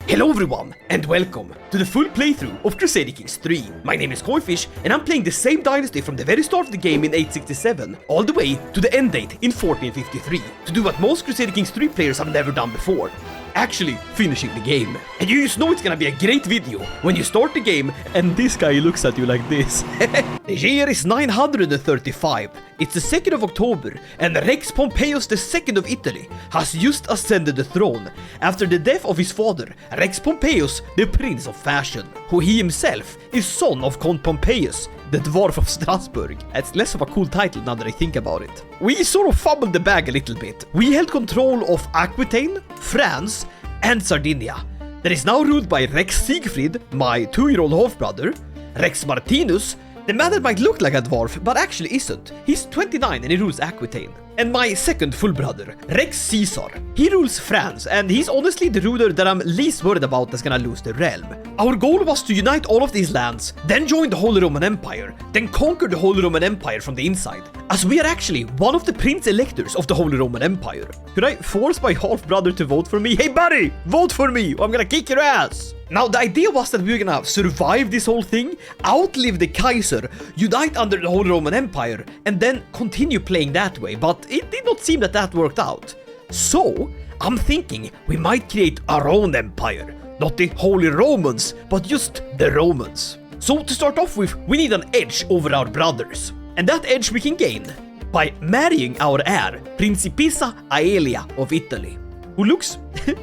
Hello everyone, and welcome to the full playthrough of Crusader Kings 3. My name is Koifish, and I'm playing the same dynasty from the very start of the game in 867, all the way to the end date in 1453, to do what most Crusader Kings 3 players have never done before. Actually finishing the game. And you just know it's gonna be a great video when you start the game and this guy looks at you like this. The year is 935. It's the 2nd of October, and Rex Pompeius II of Italy has just ascended the throne after the death of his father, Rex Pompeius, the Prince of Fashion, who he himself is son of Count Pompeius, the Dwarf of Strasbourg. It's less of a cool title now that I think about it. We sort of fumbled the bag a little bit. We held control of Aquitaine, France, and Sardinia. That is now ruled by Rex Siegfried, my 2-year-old half-brother, Rex Martinus, the man that might look like a dwarf, but actually isn't. He's 29 and he rules Aquitaine. And my second full brother, Rex Caesar. He rules France, and he's honestly the ruler that I'm least worried about that's gonna lose the realm. Our goal was to unite all of these lands, then join the Holy Roman Empire, then conquer the Holy Roman Empire from the inside, as we are actually one of the Prince Electors of the Holy Roman Empire. Could I force my half-brother to vote for me? Hey buddy, vote for me, or I'm gonna kick your ass! Now, the idea was that we were gonna survive this whole thing, outlive the Kaiser, unite under the Holy Roman Empire, and then continue playing that way, but it did not seem that that worked out. So, I'm thinking we might create our own empire. Not the Holy Romans, but just the Romans. So, to start off with, we need an edge over our brothers. And that edge we can gain by marrying our heir, Principessa Aelia of Italy, who looks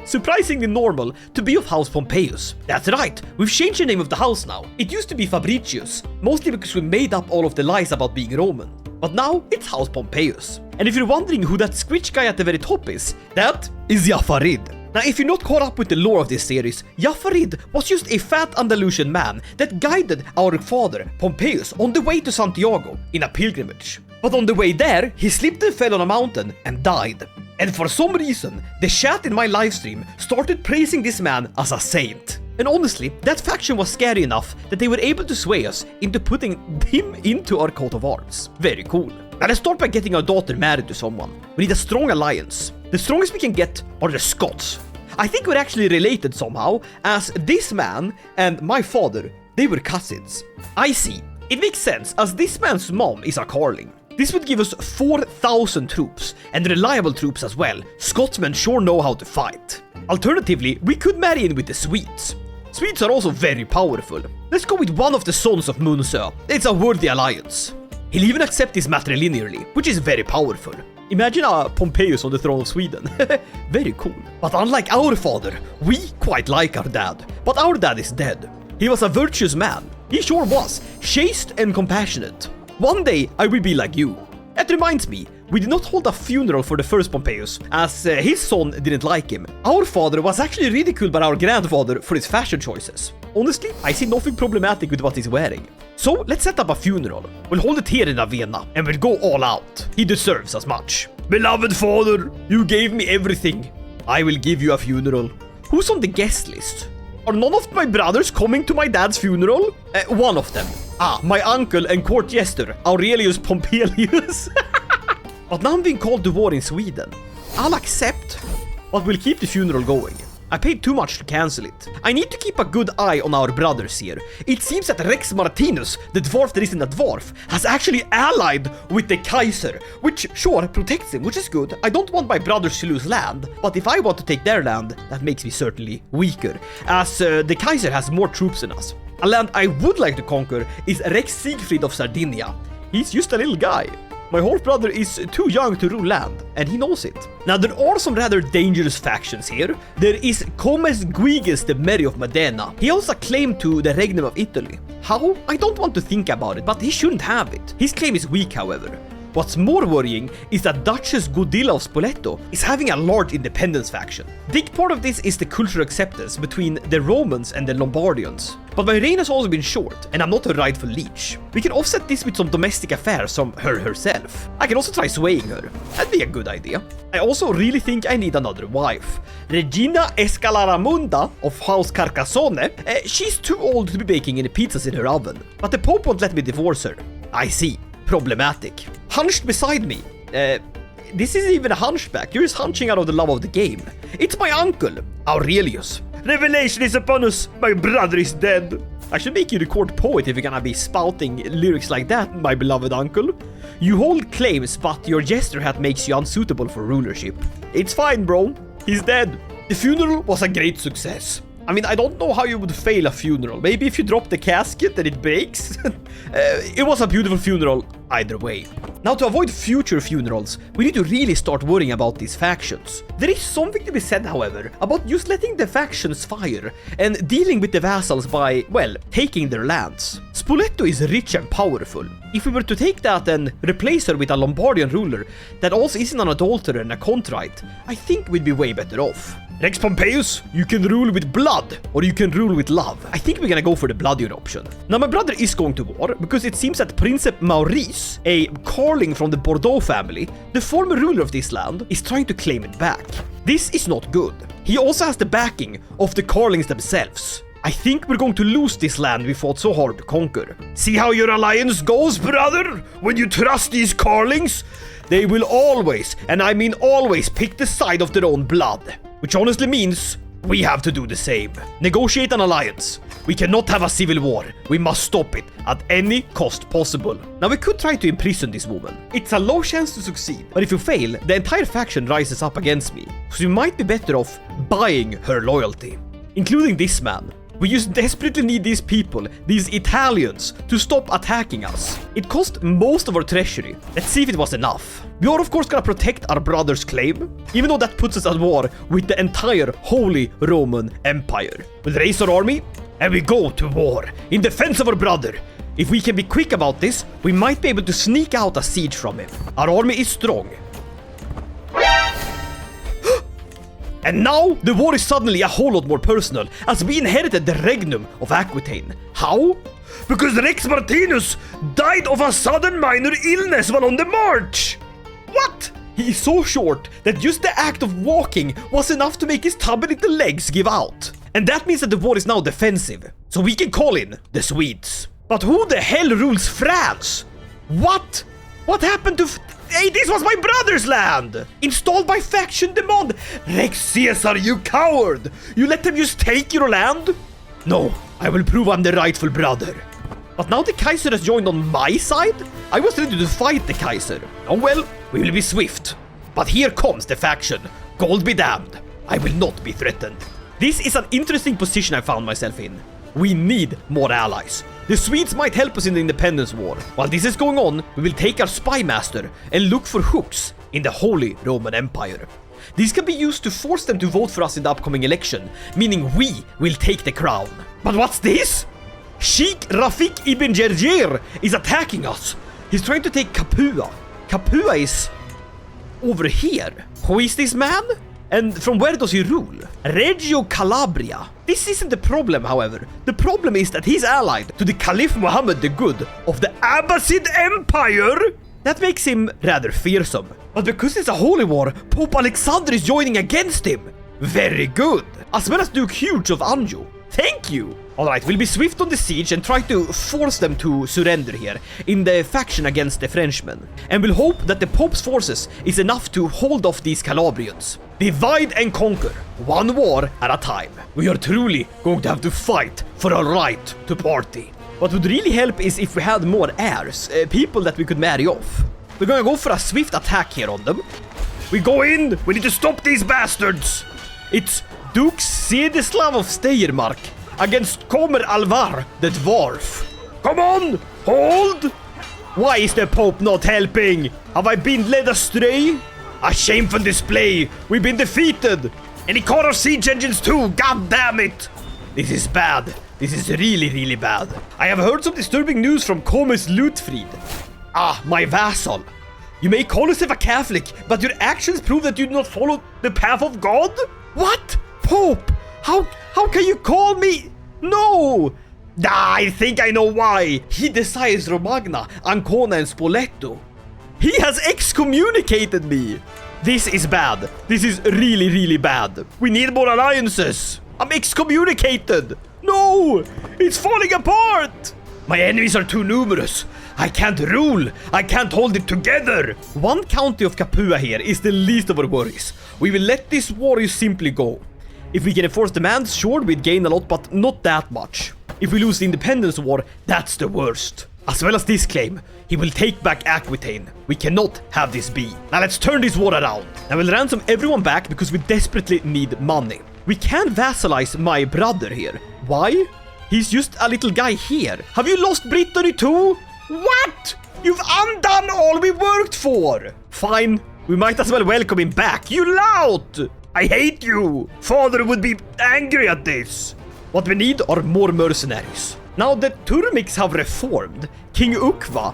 surprisingly normal to be of House Pompeius. That's right, we've changed the name of the house now. It used to be Fabricius, mostly because we made up all of the lies about being Roman. But now, it's House Pompeius. And if you're wondering who that squitch guy at the very top is, that is Jafarid. Now, if you're not caught up with the lore of this series, Jafarid was just a fat Andalusian man that guided our father, Pompeius, on the way to Santiago in a pilgrimage. But on the way there, he slipped and fell on a mountain and died. And for some reason, the chat in my livestream started praising this man as a saint. And honestly, that faction was scary enough that they were able to sway us into putting him into our coat of arms. Very cool. Now let's start by getting our daughter married to someone. We need a strong alliance. The strongest we can get are the Scots. I think we're actually related somehow, as this man and my father, they were cousins. I see. It makes sense, as this man's mom is a Carling. This would give us 4,000 troops, and reliable troops as well. Scotsmen sure know how to fight. Alternatively, we could marry in with the Swedes. Swedes are also very powerful. Let's go with one of the sons of Munsö. It's a worthy alliance. He'll even accept this matrilinearly, which is very powerful. Imagine a Pompeius on the throne of Sweden. Very cool. But unlike our father, we quite like our dad. But our dad is dead. He was a virtuous man. He sure was. Chaste and compassionate. One day, I will be like you. That reminds me, we did not hold a funeral for the first Pompeius, as his son didn't like him. Our father was actually ridiculed by our grandfather for his fashion choices. Honestly, I see nothing problematic with what he's wearing. So, let's set up a funeral. We'll hold it here in Ravenna, and we'll go all out. He deserves as much. Beloved father, you gave me everything. I will give you a funeral. Who's on the guest list? Are none of my brothers coming to my dad's funeral? One of them. My uncle and court jester, Aurelius Pompeius. But now I'm being called to war in Sweden. I'll accept, but we'll keep the funeral going. I paid too much to cancel it. I need to keep a good eye on our brothers here. It seems that Rex Martinus, the dwarf that isn't a dwarf, has actually allied with the Kaiser, which sure protects him, which is good. I don't want my brothers to lose land, but if I want to take their land, that makes me certainly weaker, as the Kaiser has more troops than us. A land I would like to conquer is Rex Siegfried of Sardinia. He's just a little guy. My half-brother is too young to rule land, and he knows it. Now, there are some rather dangerous factions here. There is Comes Guiges the Merry of Modena. He also claimed to the Regnum of Italy. How? I don't want to think about it, but he shouldn't have it. His claim is weak, however. What's more worrying is that Duchess Godilla of Spoleto is having a large independence faction. Big part of this is the cultural acceptance between the Romans and the Lombardians. But my reign has also been short, and I'm not a rightful liege. We can offset this with some domestic affairs from her herself. I can also try swaying her. That'd be a good idea. I also really think I need another wife. Regina Escalaramunda of House Carcassonne, she's too old to be baking any pizzas in her oven. But the Pope won't let me divorce her. I see. Problematic. Hunched beside me. This isn't even a hunchback. You're just hunching out of the love of the game. It's my uncle, Aurelius. Revelation is upon us! My brother is dead! I should make you the court poet if you're gonna be spouting lyrics like that, my beloved uncle. You hold claims, but your jester hat makes you unsuitable for rulership. It's fine, bro. He's dead. The funeral was a great success. I mean, I don't know how you would fail a funeral. Maybe if you drop the casket and it breaks? It was a beautiful funeral either way. Now, to avoid future funerals, we need to really start worrying about these factions. There is something to be said, however, about just letting the factions fire and dealing with the vassals by, well, taking their lands. Spoleto is rich and powerful. If we were to take that and replace her with a Lombardian ruler that also isn't an adulterer and a contrite, I think we'd be way better off. Rex Pompeius, you can rule with blood, or you can rule with love. I think we're gonna go for the bloodier option. Now, my brother is going to war, because it seems that Prince Maurice, a Carling from the Bordeaux family, the former ruler of this land, is trying to claim it back. This is not good. He also has the backing of the Carlings themselves. I think we're going to lose this land we fought so hard to conquer. See how your alliance goes, brother? When you trust these Carlings? They will always, and I mean always, pick the side of their own blood. Which honestly means we have to do the same. Negotiate an alliance. We cannot have a civil war. We must stop it at any cost possible. Now, we could try to imprison this woman. It's a low chance to succeed, but if you fail, the entire faction rises up against me. So you might be better off buying her loyalty, including this man. We just desperately need these people, these Italians, to stop attacking us. It cost most of our treasury. Let's see if it was enough. We are of course gonna protect our brother's claim, even though that puts us at war with the entire Holy Roman Empire. We'll raise our army, and we go to war in defense of our brother. If we can be quick about this, we might be able to sneak out a siege from him. Our army is strong. And now, the war is suddenly a whole lot more personal, as we inherited the regnum of Aquitaine. How? Because Rex Martinus died of a sudden minor illness while on the march! What? He is so short that just the act of walking was enough to make his tubby little legs give out. And that means that the war is now defensive, so we can call in the Swedes. But who the hell rules France? What? What happened to... Hey, this was my brother's land! Installed by faction demand! Rex Caesar, you coward! You let them just take your land? No, I will prove I'm the rightful brother. But now the Kaiser has joined on my side? I was ready to fight the Kaiser. Oh well, we will be swift. But here comes the faction. Gold be damned. I will not be threatened. This is an interesting position I found myself in. We need more allies. The Swedes might help us in the independence war. While this is going on, we will take our spy master and look for hooks in the Holy Roman Empire. These can be used to force them to vote for us in the upcoming election, meaning we will take the crown. But what's this? Sheikh Rafik ibn Gerger is attacking us. He's trying to take Capua. Capua is over here. Who is this man? And from where does he rule? Reggio Calabria. This isn't the problem, however. The problem is that he's allied to the Caliph Muhammad the Good of the Abbasid Empire. That makes him rather fearsome. But because it's a holy war, Pope Alexander is joining against him. Very good. As well as Duke Hugh of Anjou. Thank you. Alright, we'll be swift on the siege and try to force them to surrender here in the faction against the Frenchmen. And we'll hope that the Pope's forces is enough to hold off these Calabrians. Divide and conquer, one war at a time. We are truly going to have to fight for our right to party. What would really help is if we had more heirs, people that we could marry off. We're gonna go for a swift attack here on them. We go in, we need to stop these bastards. It's Duke Sedislav of Steiermark against Comer Alvar, the dwarf. Come on, hold! Why is the Pope not helping? Have I been led astray? A shameful display! We've been defeated! And he caught our siege engines too! God damn it! This is bad. This is really, really bad. I have heard some disturbing news from Comus Lutfrid. Ah, my vassal. You may call yourself a Catholic, but your actions prove that you do not follow the path of God? What? Pope? How can you call me? No! I think I know why. He desires Romagna, Ancona, and Spoleto. He has excommunicated me. This is bad. This is really, really bad. We need more alliances. I'm excommunicated. No, it's falling apart. My enemies are too numerous. I can't rule. I can't hold it together. One county of Capua here is the least of our worries. We will let this warrior simply go. If we can enforce demands, sure, we'd gain a lot, but not that much. If we lose the independence war, that's the worst. As well as this claim, he will take back Aquitaine. We cannot have this be. Now let's turn this war around. I will ransom everyone back because we desperately need money. We can vassalize my brother here. Why? He's just a little guy here. Have you lost Brittany too? What? You've undone all we worked for. Fine, we might as well welcome him back. You lout! I hate you. Father would be angry at this. What we need are more mercenaries. Now the Turmics have reformed. King Ukva.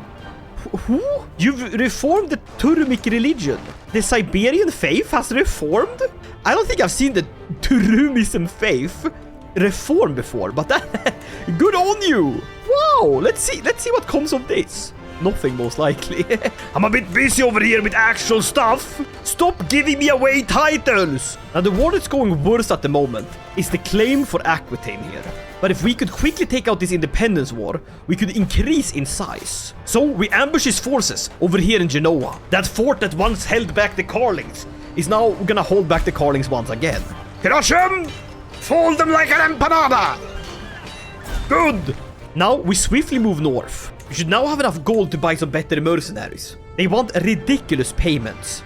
Who? You've reformed the Turmic religion. The Siberian faith has reformed? I don't think I've seen the Turumism faith reform before, but that good on you. Wow, let's see what comes of this. Nothing, most likely. I'm a bit busy over here with actual stuff. Stop giving me away titles. Now, the war that's going worse at the moment is the claim for Aquitaine here. But if we could quickly take out this independence war, we could increase in size. So we ambush his forces over here in Genoa. That fort that once held back the Carlings is now gonna hold back the Carlings once again. Crush them! Fold them like an empanada! Good! Now we swiftly move north. We should now have enough gold to buy some better mercenaries. They want ridiculous payments.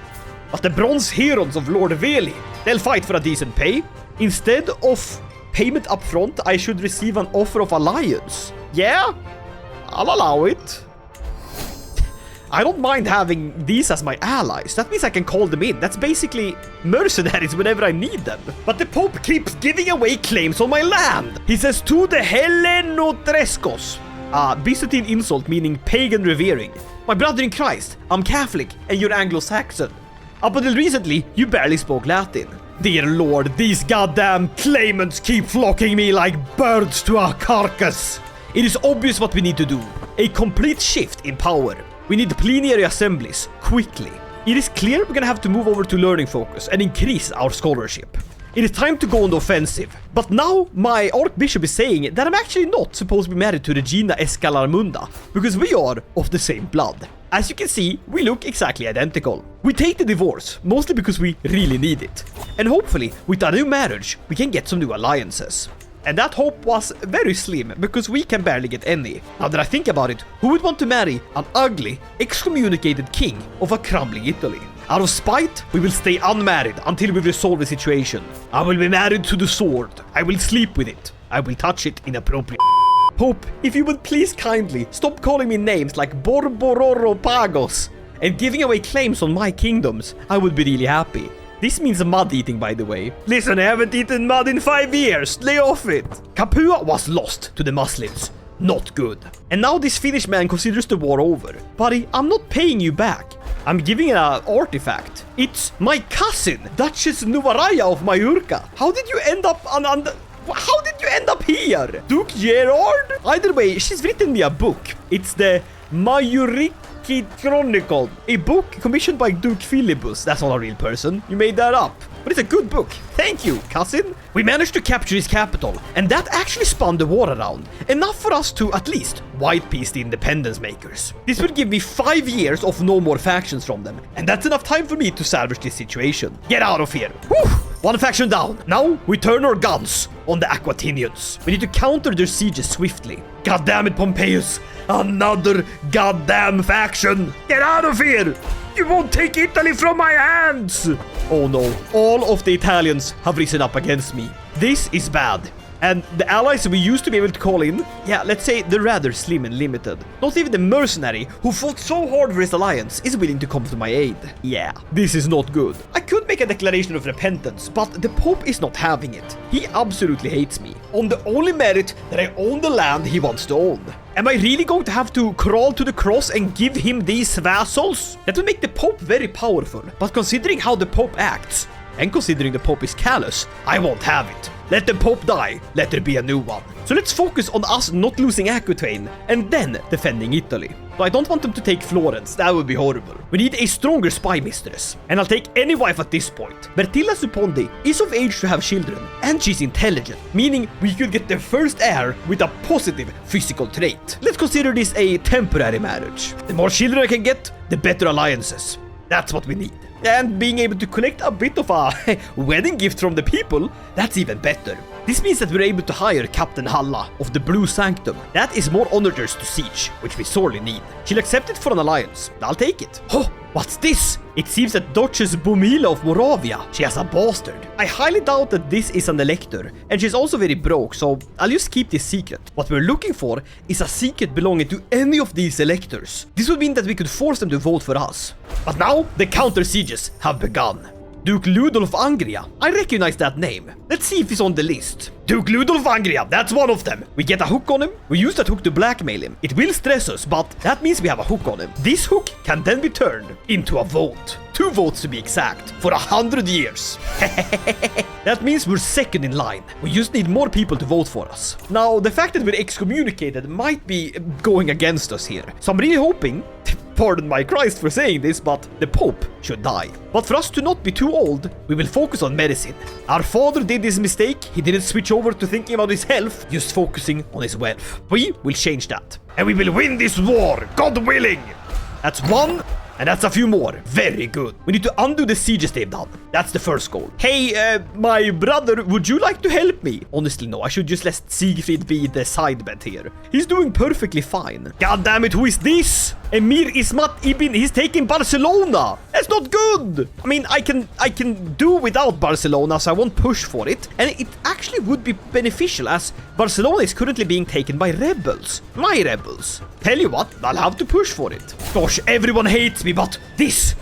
But the bronze herons of Lord Veli, they'll fight for a decent pay. Instead of payment up front, I should receive an offer of alliance. Yeah, I'll allow it. I don't mind having these as my allies. That means I can call them in. That's basically mercenaries whenever I need them. But the Pope keeps giving away claims on my land. He says to the Hellenotrescos. Byzantine insult meaning pagan revering. My brother in Christ, I'm Catholic and you're Anglo-Saxon. Up until recently, you barely spoke Latin. Dear Lord, these goddamn claimants keep flocking me like birds to a carcass. It is obvious what we need to do. A complete shift in power. We need plenary assemblies, quickly. It is clear we're gonna have to move over to learning focus and increase our scholarship. It is time to go on the offensive. But now my Archbishop is saying that I'm actually not supposed to be married to Regina Escalarmunda, because we are of the same blood. As you can see, we look exactly identical. We take the divorce, mostly because we really need it. And hopefully, with a new marriage, we can get some new alliances. And that hope was very slim, because we can barely get any. Now that I think about it, who would want to marry an ugly, excommunicated king of a crumbling Italy? Out of spite, we will stay unmarried until we resolve the situation. I will be married to the sword. I will sleep with it. I will touch it inappropriately. Pope, if you would please kindly stop calling me names like Borbororo and giving away claims on my kingdoms, I would be really happy. This means mud eating, by the way. Listen, I haven't eaten mud in 5 years. Lay off it. Capua was lost to the Muslims. Not good. And now this Finnish man considers the war over. Buddy, I'm not paying you back. I'm giving an artifact. It's my cousin, Duchess Nuvaraya of Majorca. How did you end up How did you end up here? Duke Gerard? Either way, she's written me a book. It's the Majoriki Chronicle, a book commissioned by Duke Philippus. That's not a real person. You made that up. But it's a good book. Thank you, cousin. We managed to capture his capital, and that actually spun the war around. Enough for us to, at least, white piece the independence makers. This will give me 5 years of no more factions from them, and that's enough time for me to salvage this situation. Get out of here. Whew! One faction down. Now, we turn our guns on the Aquitanians. We need to counter their sieges swiftly. God damn it, Pompeius. Another goddamn faction. Get out of here. You won't take Italy from my hands. Oh no, all of the Italians have risen up against me. This is bad. And the allies we used to be able to call in, yeah, let's say they're rather slim and limited. Not even the mercenary who fought so hard for his alliance is willing to come to my aid. Yeah, this is not good. I could make a declaration of repentance, but the Pope is not having it. He absolutely hates me, on the only merit that I own the land he wants to own. Am I really going to have to crawl to the cross and give him these vassals? That would make the Pope very powerful, but considering how the Pope acts, and considering the Pope is callous, I won't have it. Let the Pope die, let there be a new one. So let's focus on us not losing Aquitaine, and then defending Italy. So I don't want them to take Florence, that would be horrible. We need a stronger spy mistress, and I'll take any wife at this point. Bertilla Supondi is of age to have children, and she's intelligent, meaning we could get the first heir with a positive physical trait. Let's consider this a temporary marriage. The more children I can get, the better alliances. That's what we need. And being able to collect a bit of a wedding gift from the people, that's even better. This means that we're able to hire Captain Halla of the Blue Sanctum. That is more honors to siege, which we sorely need. She'll accept it for an alliance. I'll take it. Oh, what's this? It seems that Duchess Bumila of Moravia, she has a bastard. I highly doubt that this is an elector, and she's also very broke, so I'll just keep this secret. What we're looking for is a secret belonging to any of these electors. This would mean that we could force them to vote for us. But now, the counter-sieges have begun. Duke Ludolf Angria. I recognize that name. Let's see if he's on the list. Duke Ludolf Angria, that's one of them. We get a hook on him. We use that hook to blackmail him. It will stress us, but that means we have a hook on him. This hook can then be turned into a vote. 2 votes to be exact, for 100 years. That means we're second in line. We just need more people to vote for us. Now, the fact that we're excommunicated might be going against us here. So I'm really hoping, pardon my Christ for saying this, but the Pope should die. But for us to not be too old, we will focus on medicine. Our father did this mistake. He didn't switch over to thinking about his health, just focusing on his wealth. We will change that. And we will win this war, God willing. That's 1. And that's a few more. Very good. We need to undo the sieges they've done. That's the first goal. Hey, my brother, would you like to help me? Honestly, no. I should just let Siegfried be the side bet here. He's doing perfectly fine. God damn it, who is this? Emir Ismat Ibn, he's taking Barcelona. That's not good. I mean, I can do without Barcelona, so I won't push for it. And it actually would be beneficial, as Barcelona is currently being taken by rebels. My rebels. Tell you what, I'll have to push for it. Gosh, everyone hates me, but this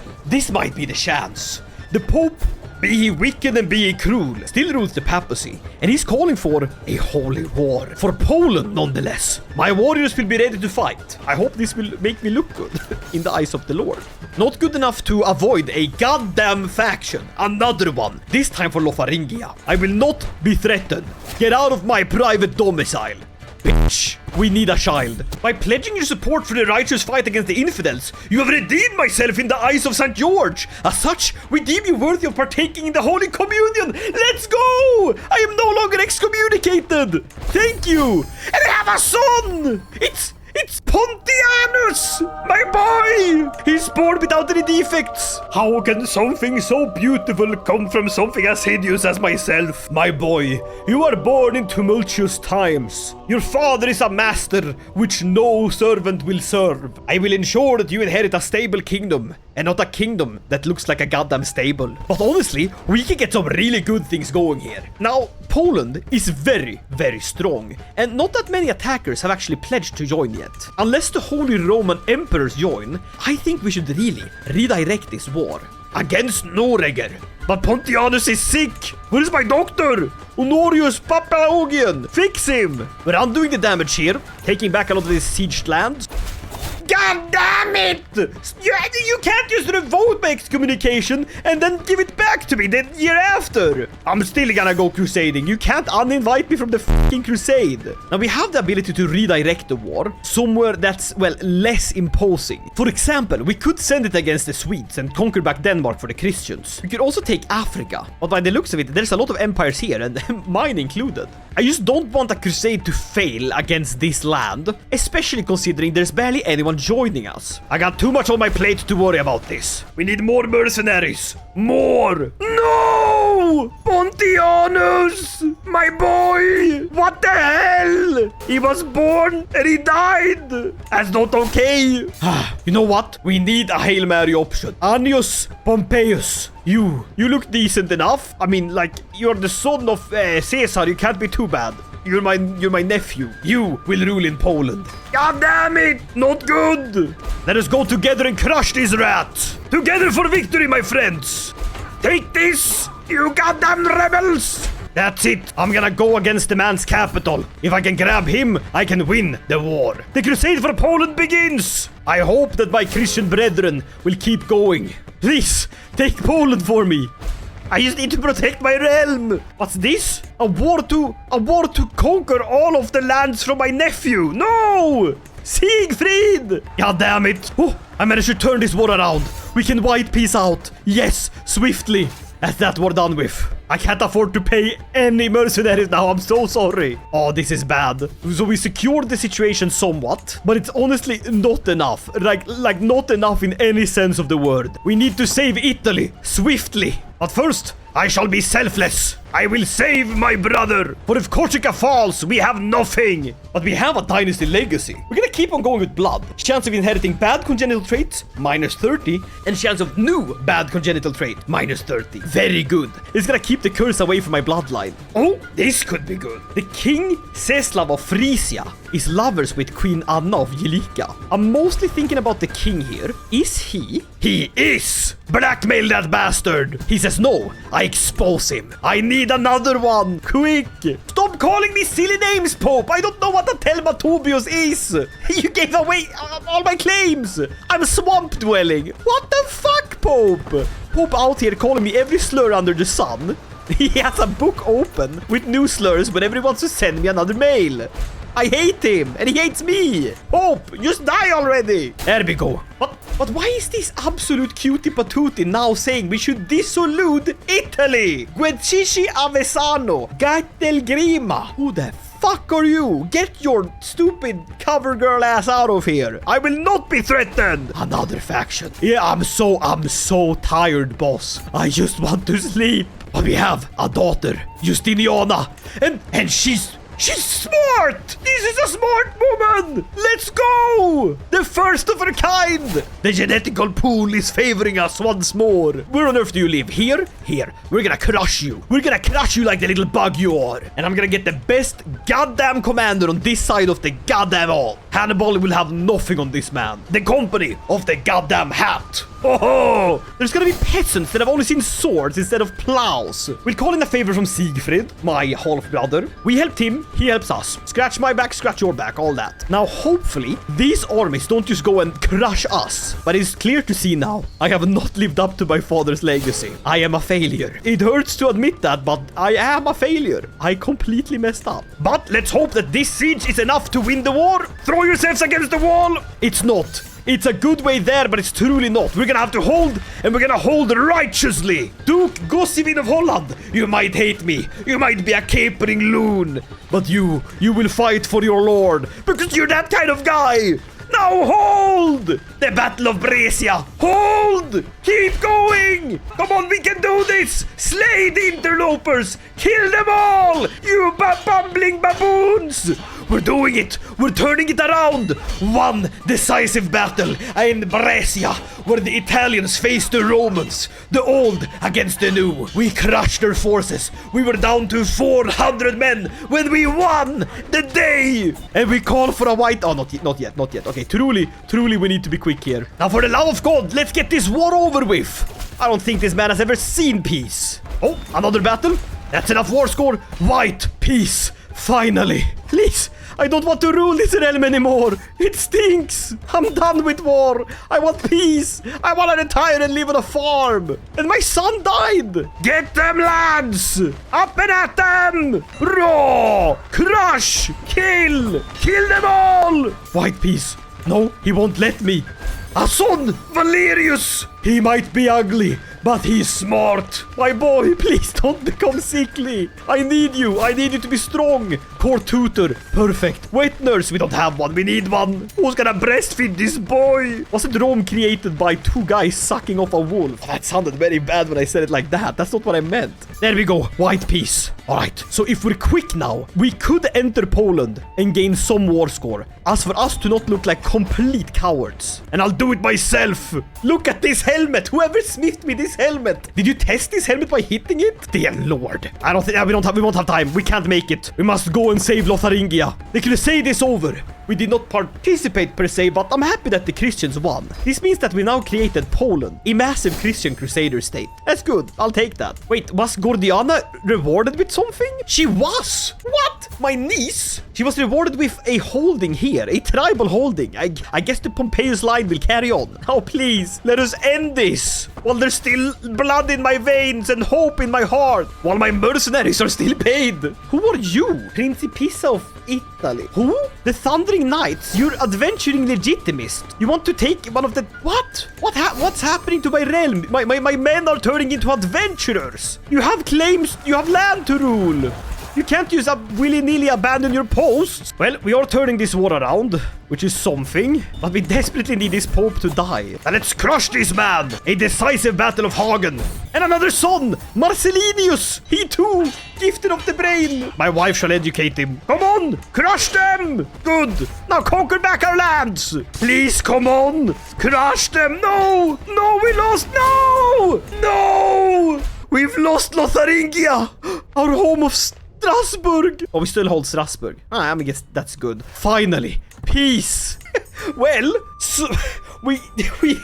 might be the chance. The Pope, be he wicked and be he cruel, still rules the papacy, and he's calling for a holy war. For Poland, nonetheless. My warriors will be ready to fight. I hope this will make me look good in the eyes of the Lord. Not good enough to avoid a goddamn faction. Another one. This time for Lotharingia. I will not be threatened. Get out of my private domicile. Bitch, we need a child. By pledging your support for the righteous fight against the infidels, you have redeemed myself in the eyes of St. George. As such, we deem you worthy of partaking in the Holy Communion. Let's go! I am no longer excommunicated. Thank you. And I have a son. It's Pontianus, my boy! He's born without any defects. How can something so beautiful come from something as hideous as myself? My boy, you are born in tumultuous times. Your father is a master which no servant will serve. I will ensure that you inherit a stable kingdom, and not a kingdom that looks like a goddamn stable. But honestly, we can get some really good things going here. Now, Poland is very, very strong, and not that many attackers have actually pledged to join yet. Unless the Holy Roman Emperors join, I think we should really redirect this war against Noreger. But Pontianus is sick. Where is my doctor? Honorius Papaogian. Fix him. We're undoing the damage here, taking back a lot of this sieged land. God damn it! You can't just revoke my excommunication and then give it back to me the year after. I'm still gonna go crusading. You can't uninvite me from the fucking crusade. Now we have the ability to redirect the war somewhere that's, well, less imposing. For example, we could send it against the Swedes and conquer back Denmark for the Christians. We could also take Africa. But by the looks of it, there's a lot of empires here, and mine included. I just don't want a crusade to fail against this land, especially considering there's barely anyone joining us. I got too much on my plate to worry about this. We need more mercenaries. More! No! Pontianus! My boy! What the hell? He was born and he died! That's not okay. You know what? We need a Hail Mary option. House Pompeius. You look decent enough. I mean, like, you're the son of Caesar. You can't be too bad. You're my nephew. You will rule in Poland. God damn it! Not good! Let us go together and crush this rat! Together for victory, my friends! Take this, you goddamn rebels! That's it. I'm gonna go against the man's capital. If I can grab him, I can win the war. The crusade for Poland begins! I hope that my Christian brethren will keep going. Please, take Poland for me. I just need to protect my realm. What's this? A war to conquer all of the lands from my nephew. No! Siegfried! God damn it. Oh, I managed to turn this war around. We can white peace out. Yes, swiftly. That's that war done with. I can't afford to pay any mercenaries now. I'm so sorry. Oh, this is bad. So we secured the situation somewhat, but it's honestly not enough. Like not enough in any sense of the word. We need to save Italy swiftly. But first, I shall be selfless. I will save my brother. For if Corsica falls, we have nothing. But we have a dynasty legacy. We're gonna keep on going with blood. Chance of inheriting bad congenital traits, -30. And chance of new bad congenital trait, -30. Very good. It's gonna keep the curse away from my bloodline. Oh, this could be good. The King Czeslaw of Frisia is lovers with Queen Anna of Jelika. I'm mostly thinking about the king here. Is he? He is! Blackmail that bastard! He says no. I expose him. I need another one. Quick! Stop calling me silly names, Pope! I don't know what a Telmatobius is! You gave away all my claims! I'm swamp dwelling! What the fuck, Pope? Pope out here calling me every slur under the sun. He has a book open with new slurs whenever he wants to send me another mail. I hate him, and he hates me. Pope, just die already. There we go. But why is this absolute cutie patootie now saying we should dissolute Italy? Guedcici Avesano, Gattelgrima. Who the fuck are you? Get your stupid cover girl ass out of here. I will not be threatened. Another faction. Yeah, I'm so tired, boss. I just want to sleep. But we have a daughter, Justiniana, and she's smart! This is a smart woman! Let's go! The first of her kind! The genetical pool is favoring us once more. Where on earth do you live? Here? Here. We're gonna crush you. We're gonna crush you like the little bug you are. And I'm gonna get the best goddamn commander on this side of the goddamn all. Hannibal will have nothing on this man. The company of the goddamn hat. Oh, there's gonna be peasants that have only seen swords instead of plows. We'll call in a favor from Siegfried, my half-brother. We helped him, he helps us. Scratch my back, scratch your back, all that. Now, hopefully, these armies don't just go and crush us. But it's clear to see now, I have not lived up to my father's legacy. I am a failure. It hurts to admit that, but I am a failure. I completely messed up. But let's hope that this siege is enough to win the war. Throw yourselves against the wall. It's not. It's a good way there, but it's truly not. We're gonna have to hold, and we're gonna hold righteously. Duke Gossivin of Holland, you might hate me. You might be a capering loon. But you will fight for your lord, because you're that kind of guy. Now hold! The Battle of Brescia. Hold! Keep going! Come on, we can do this! Slay the interlopers! Kill them all! You bumbling baboons! We're doing it! We're turning it around! One decisive battle in Brescia, where the Italians faced the Romans, the old against the new. We crushed their forces. We were down to 400 men when we won the day! And we call for a white... Oh, not yet. Okay, truly, we need to be quick here. Now, for the love of God, let's get this war over with! I don't think this man has ever seen peace. Oh, another battle? That's enough war score. White peace. Finally. Please, I don't want to rule this realm anymore. It stinks. I'm done with war. I want peace. I want to retire and live on a farm. And my son died. Get them, lads. Up and at them. Raw. Crush. Kill. Kill them all. White peace. No, he won't let me. A son, Valerius. He might be ugly, but he's smart. My boy, please don't become sickly. I need you to be strong. Court tutor, perfect. Wet nurse, we don't have one. We need one. Who's gonna breastfeed this boy? Wasn't Rome created by two guys sucking off a wolf? Oh, that sounded very bad when I said it like that. That's not what I meant. There we go. White peace. All right. So if we're quick now, we could enter Poland and gain some war score. As for us to not look like complete cowards. And I'll do it myself. Look at this helmet. Whoever smithed me this helmet. Did you test this helmet by hitting it? Dear Lord. I don't think we won't have time. We can't make it. We must go and save Lotharingia. The crusade is over. We did not participate per se, but I'm happy that the Christians won. This means that we now created Poland, a massive Christian crusader state. That's good. I'll take that. Wait, was Gordiana rewarded with something? She was. What? My niece? She was rewarded with a holding here, a tribal holding. I guess the Pompeius line will carry on. Oh, please, let us end this. While there's still blood in my veins and hope in my heart. While my mercenaries are still paid. Who are you? Principessa of Italy. Who? The Thunder wandering knights. You're adventuring legitimist. You want to take one of the... What? What's happening to my realm? My men are turning into adventurers. You have claims. You have land to rule. You can't just willy-nilly abandon your posts. Well, we are turning this war around, which is something, but we desperately need this pope to die. Now let's crush this man! A decisive battle of Hagen. And another son, Marcellinus! He too, gifted of the brain. My wife shall educate him. Come on, crush them! Good. Now conquer back our lands. Please, come on. Crush them. No, we lost. No! We've lost Lotharingia, our home of Strasbourg. Oh, we still hold Strasbourg. I guess that's good. Finally, peace. Well, so we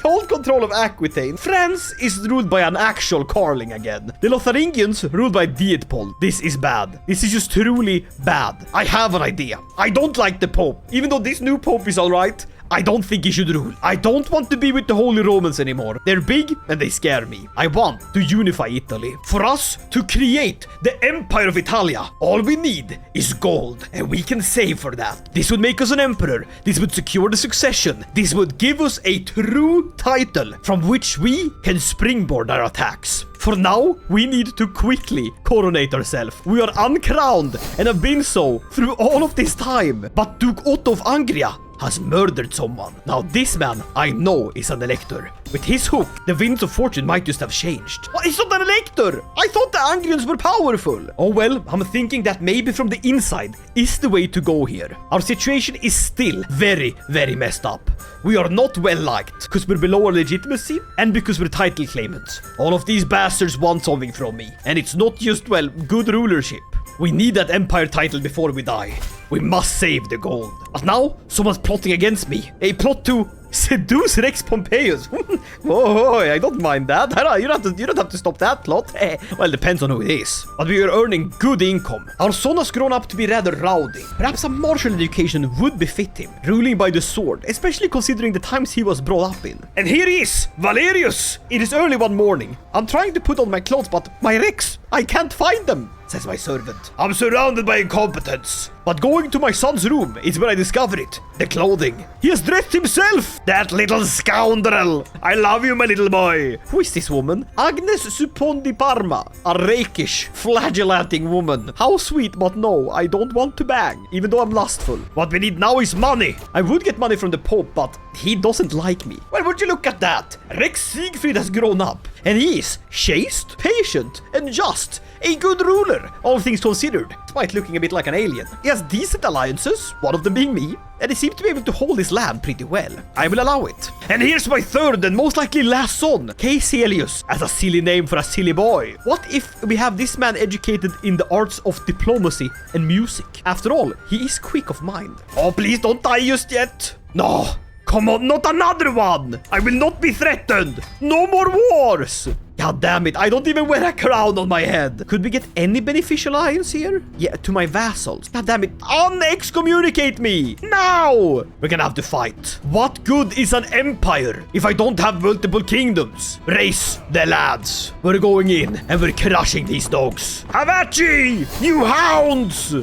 hold control of Aquitaine. France is ruled by an actual Carling again. The Lotharingians ruled by Dietpold. This is bad. This is just truly bad. I have an idea. I don't like the Pope. Even though this new Pope is alright, I don't think he should rule. I don't want to be with the Holy Romans anymore. They're big and they scare me. I want to unify Italy. For us to create the Empire of Italia, all we need is gold. And we can save for that. This would make us an emperor. This would secure the succession. This would give us a true title from which we can springboard our attacks. For now, we need to quickly coronate ourselves. We are uncrowned and have been so through all of this time. But Duke Otto of Angria has murdered someone. Now this man I know is an elector. With his hook, the winds of fortune might just have changed. What? He's not an elector! I thought the Angrians were powerful. Oh well, I'm thinking that maybe from the inside is the way to go here. Our situation is still very, very messed up. We are not well liked because we're below our legitimacy and because we're title claimants. All of these bastards want something from me. And it's not just, well, good rulership. We need that empire title before we die. We must save the gold. But now, someone's plotting against me. A plot to seduce Rex Pompeius. Oh, I don't mind that. You don't have to stop that plot. Well, depends on who it is. But we are earning good income. Our son has grown up to be rather rowdy. Perhaps a martial education would befit him. Ruling by the sword, especially considering the times he was brought up in. And here he is, Valerius. It is early one morning. I'm trying to put on my clothes, but my Rex, I can't find them, says my servant. I'm surrounded by incompetence. But going to my son's room is where I discover it. The clothing. He has dressed himself. That little scoundrel. I love you, my little boy. Who is this woman? Agnes Supon di Parma. A rakish, flagellating woman. How sweet, but no, I don't want to bang, even though I'm lustful. What we need now is money. I would get money from the Pope, but he doesn't like me. Well, would you look at that? Rex Siegfried has grown up, and he is chaste, patient, and just. A good ruler, all things considered, despite looking a bit like an alien. He has decent alliances, one of them being me, and he seems to be able to hold his land pretty well. I will allow it. And here's my third and most likely last son, Caecilius, as a silly name for a silly boy. What if we have this man educated in the arts of diplomacy and music? After all, he is quick of mind. Oh, please don't die just yet. No, come on, not another one. I will not be threatened. No more wars. God damn it, I don't even wear a crown on my head. Could we get any beneficial alliance here? Yeah, to my vassals. God damn it, excommunicate me! Now! We're gonna have to fight. What good is an empire if I don't have multiple kingdoms? Raise the lads. We're going in and we're crushing these dogs. Avaci! You hounds!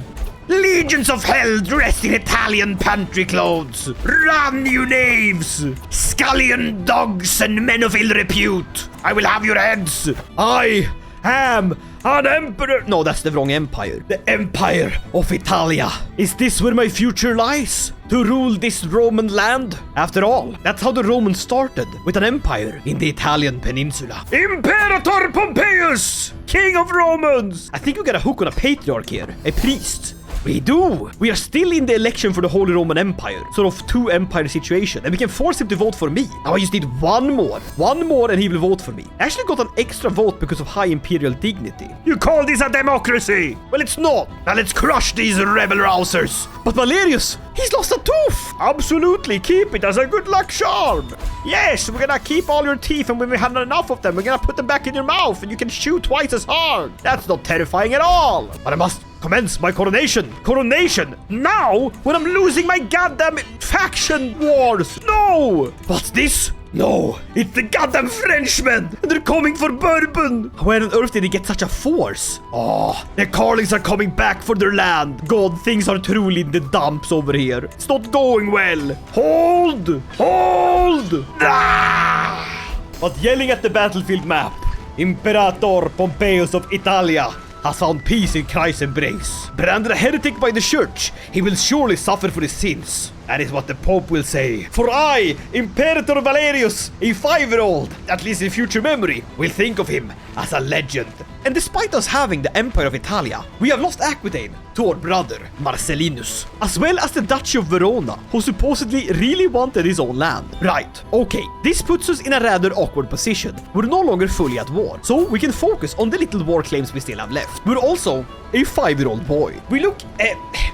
Legions of hell dressed in Italian pantry clothes. Run, you knaves! Scullion dogs and men of ill repute. I will have your heads. I am an emperor. No, that's the wrong empire. The Empire of Italia. Is this where my future lies? To rule this Roman land? After all, that's how the Romans started, with an empire in the Italian peninsula. Imperator Pompeius! King of Romans! I think we got a hook on a patriarch here. A priest. We do. We are still in the election for the Holy Roman Empire. Sort of two empire situation. And we can force him to vote for me. Now I just need one more. One more and he will vote for me. I actually got an extra vote because of high imperial dignity. You call this a democracy? Well, it's not. Now let's crush these rebel rousers. But Valerius, he's lost a tooth. Absolutely. Keep it as a good luck charm. Yes, we're gonna keep all your teeth, and when we have enough of them, we're gonna put them back in your mouth and you can chew twice as hard. That's not terrifying at all. But I must commence my coronation. Coronation? Now? When I'm losing my goddamn faction wars? No! What's this? No, it's the goddamn Frenchmen! And they're coming for bourbon! Where on earth did he get such a force? Oh, the Carlings are coming back for their land. God, things are truly in the dumps over here. It's not going well. Hold! Hold! Ah! But yelling at the battlefield map, Imperator Pompeius of Italia has found peace in Christ's embrace. Branded a heretic by the church, he will surely suffer for his sins. That is what the Pope will say. For I, Imperator Valerius, a 5-year-old, at least in future memory, will think of him as a legend. And despite us having the Empire of Italia, we have lost Aquitaine to our brother, Marcellinus, as well as the Duchy of Verona, who supposedly really wanted his own land. Right, okay, this puts us in a rather awkward position. We're no longer fully at war, so we can focus on the little war claims we still have left. We're also a 5-year-old boy. We look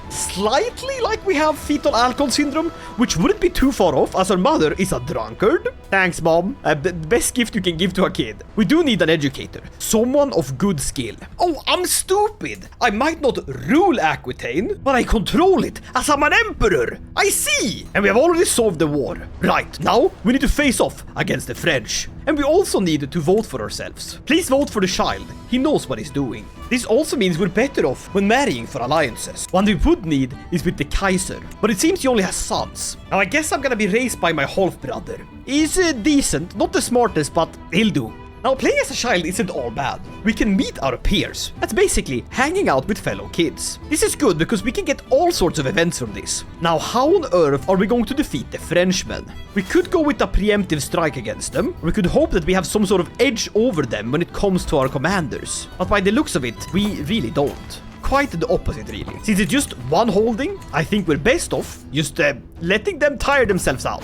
slightly like we have fetal alcohol syndrome, which wouldn't be too far off as our mother is a drunkard. Thanks, Mom. The best gift you can give to a kid. We do need an educator, someone of good skill. Oh, I'm stupid. I might not rule Aquitaine, but I control it as I'm an emperor. I see. And we have already solved the war. Right, now we need to face off against the French. And we also need to vote for ourselves. Please vote for the child. He knows what he's doing. This also means we're better off when marrying for alliances. One we would need is with the Kaiser, but it seems he only has sons. Now I guess I'm gonna be raised by my half-brother. He's decent, not the smartest, but he'll do. Now, playing as a child isn't all bad. We can meet our peers. That's basically hanging out with fellow kids. This is good because we can get all sorts of events from this. Now, how on earth are we going to defeat the Frenchmen? We could go with a preemptive strike against them. We could hope that we have some sort of edge over them when it comes to our commanders. But by the looks of it, we really don't. Quite the opposite, really. Since it's just one holding, I think we're best off just letting them tire themselves out.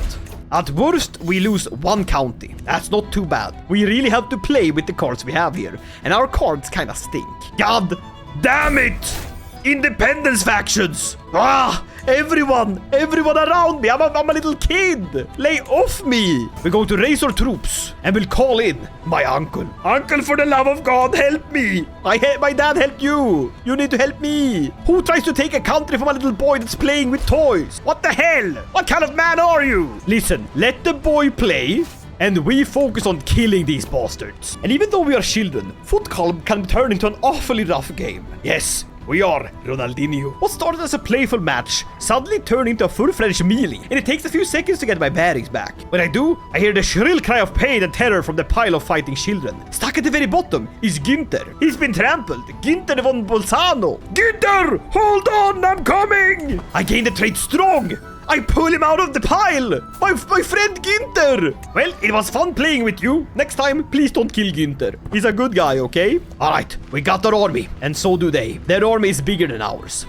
At worst, we lose one county. That's not too bad. We really have to play with the cards we have here, and our cards kinda stink. God damn it! Independence factions! Ah! Everyone around me! I'm a little kid! Lay off me! We're going to raise our troops, and we'll call in my uncle. Uncle, for the love of God, help me! My dad helped you! You need to help me! Who tries to take a country from a little boy that's playing with toys? What the hell? What kind of man are you? Listen, let the boy play, and we focus on killing these bastards. And even though we are children, football can turn into an awfully rough game. Yes, we are Ronaldinho. What started as a playful match suddenly turned into a full French melee, and it takes a few seconds to get my bearings back. When I do, I hear the shrill cry of pain and terror from the pile of fighting children. Stuck at the very bottom is Günther. He's been trampled. Günther von Bolzano. Günther! Hold on, I'm coming! I gain the trait strong. I pull him out of the pile! My friend Günther! Well, it was fun playing with you. Next time, please don't kill Günther. He's a good guy, okay? Alright, we got our army, and so do they. Their army is bigger than ours.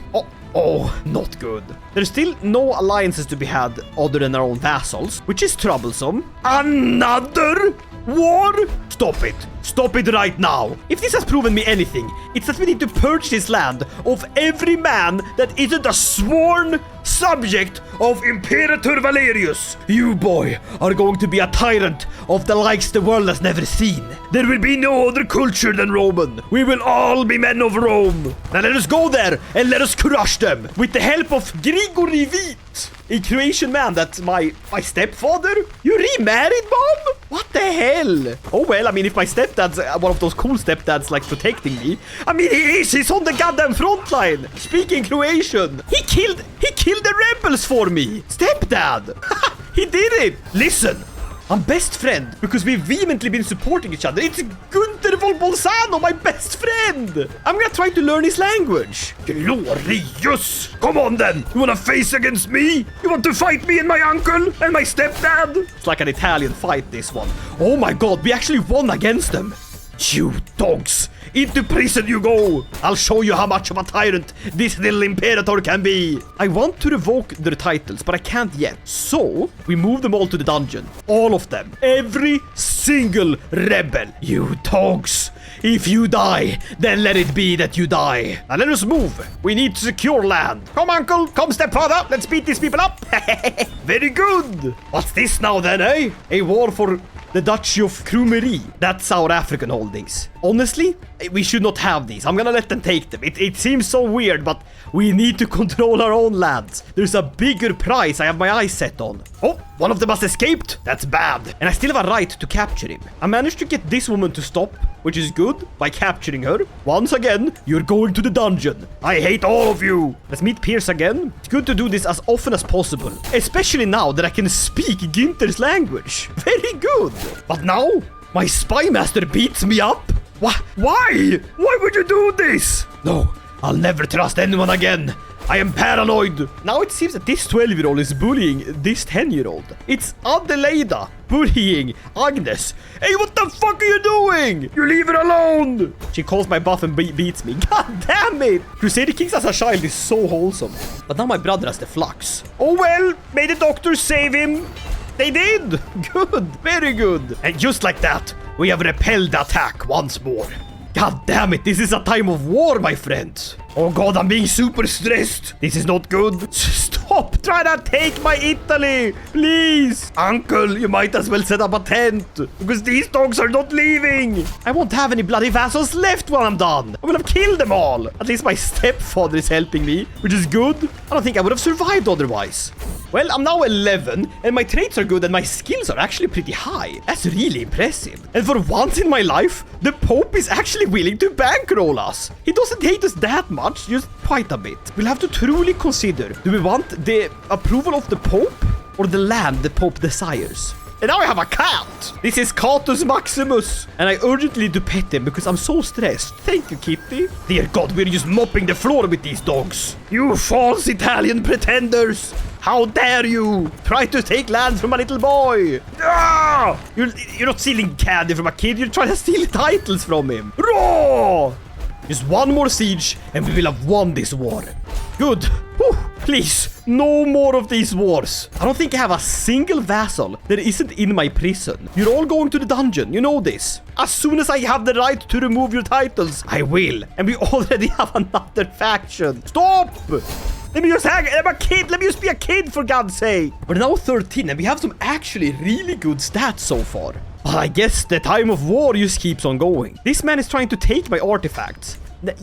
Oh, not good. There's still no alliances to be had other than our own vassals, which is troublesome. Another war? Stop it. Stop it right now. If this has proven me anything, it's that we need to purge this land of every man that isn't a sworn subject of Imperator Valerius. You, boy, are going to be a tyrant of the likes the world has never seen. There will be no other culture than Roman. We will all be men of Rome. Now let us go there and let us crush them with the help of Grigory Vite, a Croatian man that's my stepfather. You remarried, Mom? What the hell? Oh, well, I mean, if my stepdad's one of those cool stepdads like protecting me, I mean, he's on the goddamn front line, speaking Croatian. He killed the rebels for me. Stepdad. He did it. Listen, I'm best friend because we've vehemently been supporting each other. It's Günther von Bolzano, my best friend. I'm gonna try to learn his language. Glorious. Come on then. You wanna face against me? You want to fight me and my uncle and my stepdad? It's like an Italian fight, this one. Oh my god, we actually won against them. You dogs. Into prison you go! I'll show you how much of a tyrant this little imperator can be! I want to revoke their titles, but I can't yet. So, we move them all to the dungeon. All of them. Every single rebel. You dogs! If you die, then let it be that you die. Now let us move. We need to secure land. Come, uncle. Come, stepfather. Let's beat these people up. Very good. What's this now then, eh? A war for the Duchy of Crumeri. That's South African holdings. Honestly, we should not have these. I'm gonna let them take them. It seems so weird, but we need to control our own lands. There's a bigger prize I have my eyes set on. Oh, one of them has escaped. That's bad. And I still have a right to capture him. I managed to get this woman to stop, which is good, by capturing her. Once again, you're going to the dungeon. I hate all of you. Let's meet Pierce again. It's good to do this as often as possible, especially now that I can speak Ginter's language. Very good. But now, my spy master beats me up? Why? Why would you do this? No, I'll never trust anyone again. I am paranoid. Now it seems that this 12-year-old is bullying this 10-year-old. It's Adelaida bullying Agnes. Hey, what the fuck are you doing? You leave her alone. She calls my buff and beats me. God damn it. Crusader Kings as a child is so wholesome. But now my brother has the flux. Oh well, may the doctors save him. They did. Good, very good. And just like that, we have repelled the attack once more. God damn it, this is a time of war, my friends. Oh god, I'm being super stressed. This is not good. Stop trying to take my Italy, please. Uncle, you might as well set up a tent, because these dogs are not leaving. I won't have any bloody vassals left when I'm done. I will have killed them all. At least my stepfather is helping me, which is good. I don't think I would have survived otherwise. Well, I'm now 11, and my traits are good, and my skills are actually pretty high. That's really impressive. And for once in my life, the Pope is actually willing to bankroll us. He doesn't hate us that much, just quite a bit. We'll have to truly consider, do we want the approval of the Pope, or the land the Pope desires? And now I have a cat. This is Catus Maximus. And I urgently need to pet him because I'm so stressed. Thank you, Kitty. Dear God, we're just mopping the floor with these dogs. You false Italian pretenders. How dare you try to take land from a little boy? Ah! You're not stealing candy from a kid. You're trying to steal titles from him. Raw! Just one more siege and we will have won this war. Good. Whew. Please, no more of these wars. I don't think I have a single vassal that isn't in my prison. You're all going to the dungeon, you know this. As soon as I have the right to remove your titles, I will. And we already have another faction. Stop! Let me just hang. I'm a kid. Let me just be a kid, for God's sake. We're now 13 and we have some actually really good stats so far. But I guess the time of war just keeps on going. This man is trying to take my artifacts.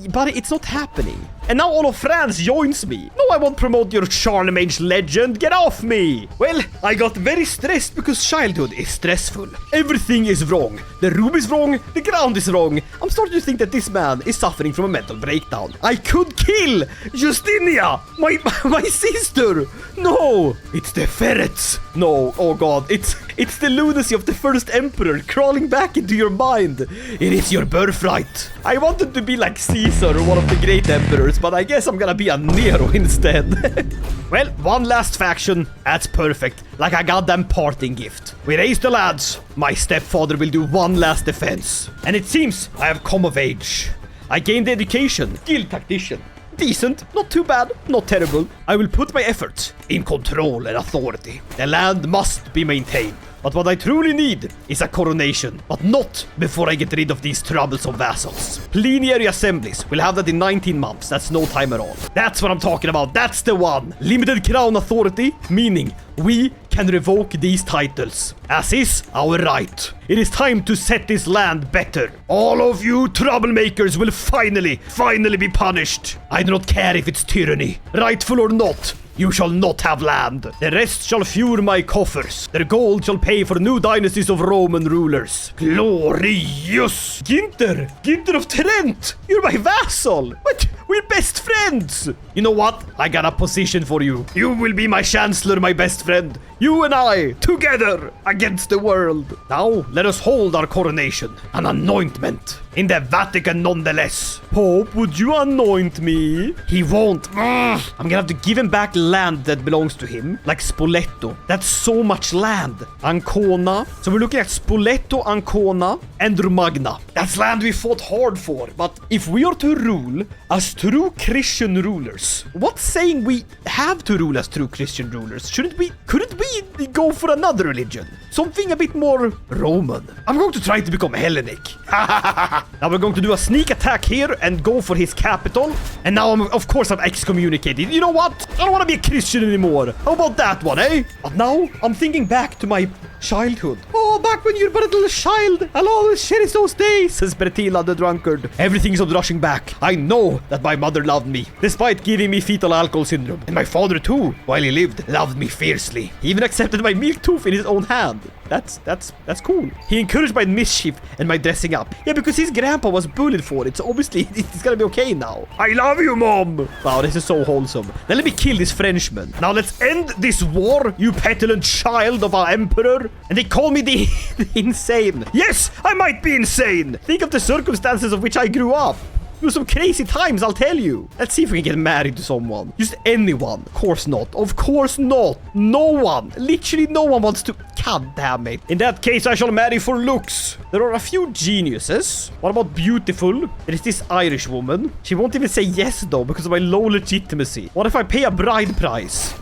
But it's not happening. And now all of France joins me. No, I won't promote your Charlemagne's legend. Get off me. Well, I got very stressed because childhood is stressful. Everything is wrong. The room is wrong. The ground is wrong. I'm starting to think that this man is suffering from a mental breakdown. I could kill Justinia, my sister. No, it's the ferrets. No, oh god, it's the lunacy of the first emperor crawling back into your mind. It is your birthright. I wanted to be like Caesar or one of the great emperors, but I guess I'm gonna be a Nero instead. Well, one last faction. That's perfect. Like a goddamn parting gift. We raise the lads. My stepfather will do one last defense. And it seems I have come of age. I gained education. Guild tactician. Decent, not too bad, not terrible. I will put my efforts in control and authority. The land must be maintained. But what I truly need is a coronation, but not before I get rid of these troublesome vassals. Plenary assemblies. We'll have that in 19 months. That's no time at all. That's what I'm talking about. That's the one. Limited crown authority, meaning we can revoke these titles, as is our right. It is time to set this land better. All of you troublemakers will finally be punished. I do not care if it's tyranny, rightful or not. You shall not have land. The rest shall fuel my coffers. Their gold shall pay for new dynasties of Roman rulers. Glorious! Ginter of Trent! You're my vassal! What? We're best friends! You know what? I got a position for you. You will be my chancellor, my best friend. You and I, together, against the world. Now, let us hold our coronation. An anointment. In the Vatican nonetheless. Pope, would you anoint me? He won't. I'm gonna have to give him back land that belongs to him. Like Spoleto. That's so much land. Ancona. So we're looking at Spoleto, Ancona, and Romagna. That's land we fought hard for. But if we are to rule as true Christian rulers, what's saying we have to rule as true Christian rulers? Couldn't we go for another religion? Something a bit more Roman. I'm going to try to become Hellenic. Now we're going to do a sneak attack here and go for his capital. And now, of course, I'm excommunicated. You know what? I don't want to be a Christian anymore. How about that one, eh? But now, I'm thinking back to my childhood. Oh, back when you were but a little child. I'll always cherish those days, says Bertilla the drunkard. Everything's on rushing back. I know that my mother loved me, despite giving me fetal alcohol syndrome. And my father too, while he lived, loved me fiercely. He even accepted my milk tooth in his own hand. That's cool. He encouraged my mischief and my dressing up. Yeah, because his grandpa was bullied for it, so obviously it's gonna be okay now. I love you, Mom! Wow, this is so wholesome. Now let me kill this Frenchman. Now let's end this war, you petulant child of our emperor. And they call me the insane. Yes, I might be insane. Think of the circumstances of which I grew up. It was some crazy times, I'll tell you. Let's see if we can get married to someone. Just anyone. Of course not. Of course not. No one. Literally no one wants to... God damn it. In that case, I shall marry for looks. There are a few geniuses. What about beautiful? There is this Irish woman. She won't even say yes, though, because of my low legitimacy. What if I pay a bride price?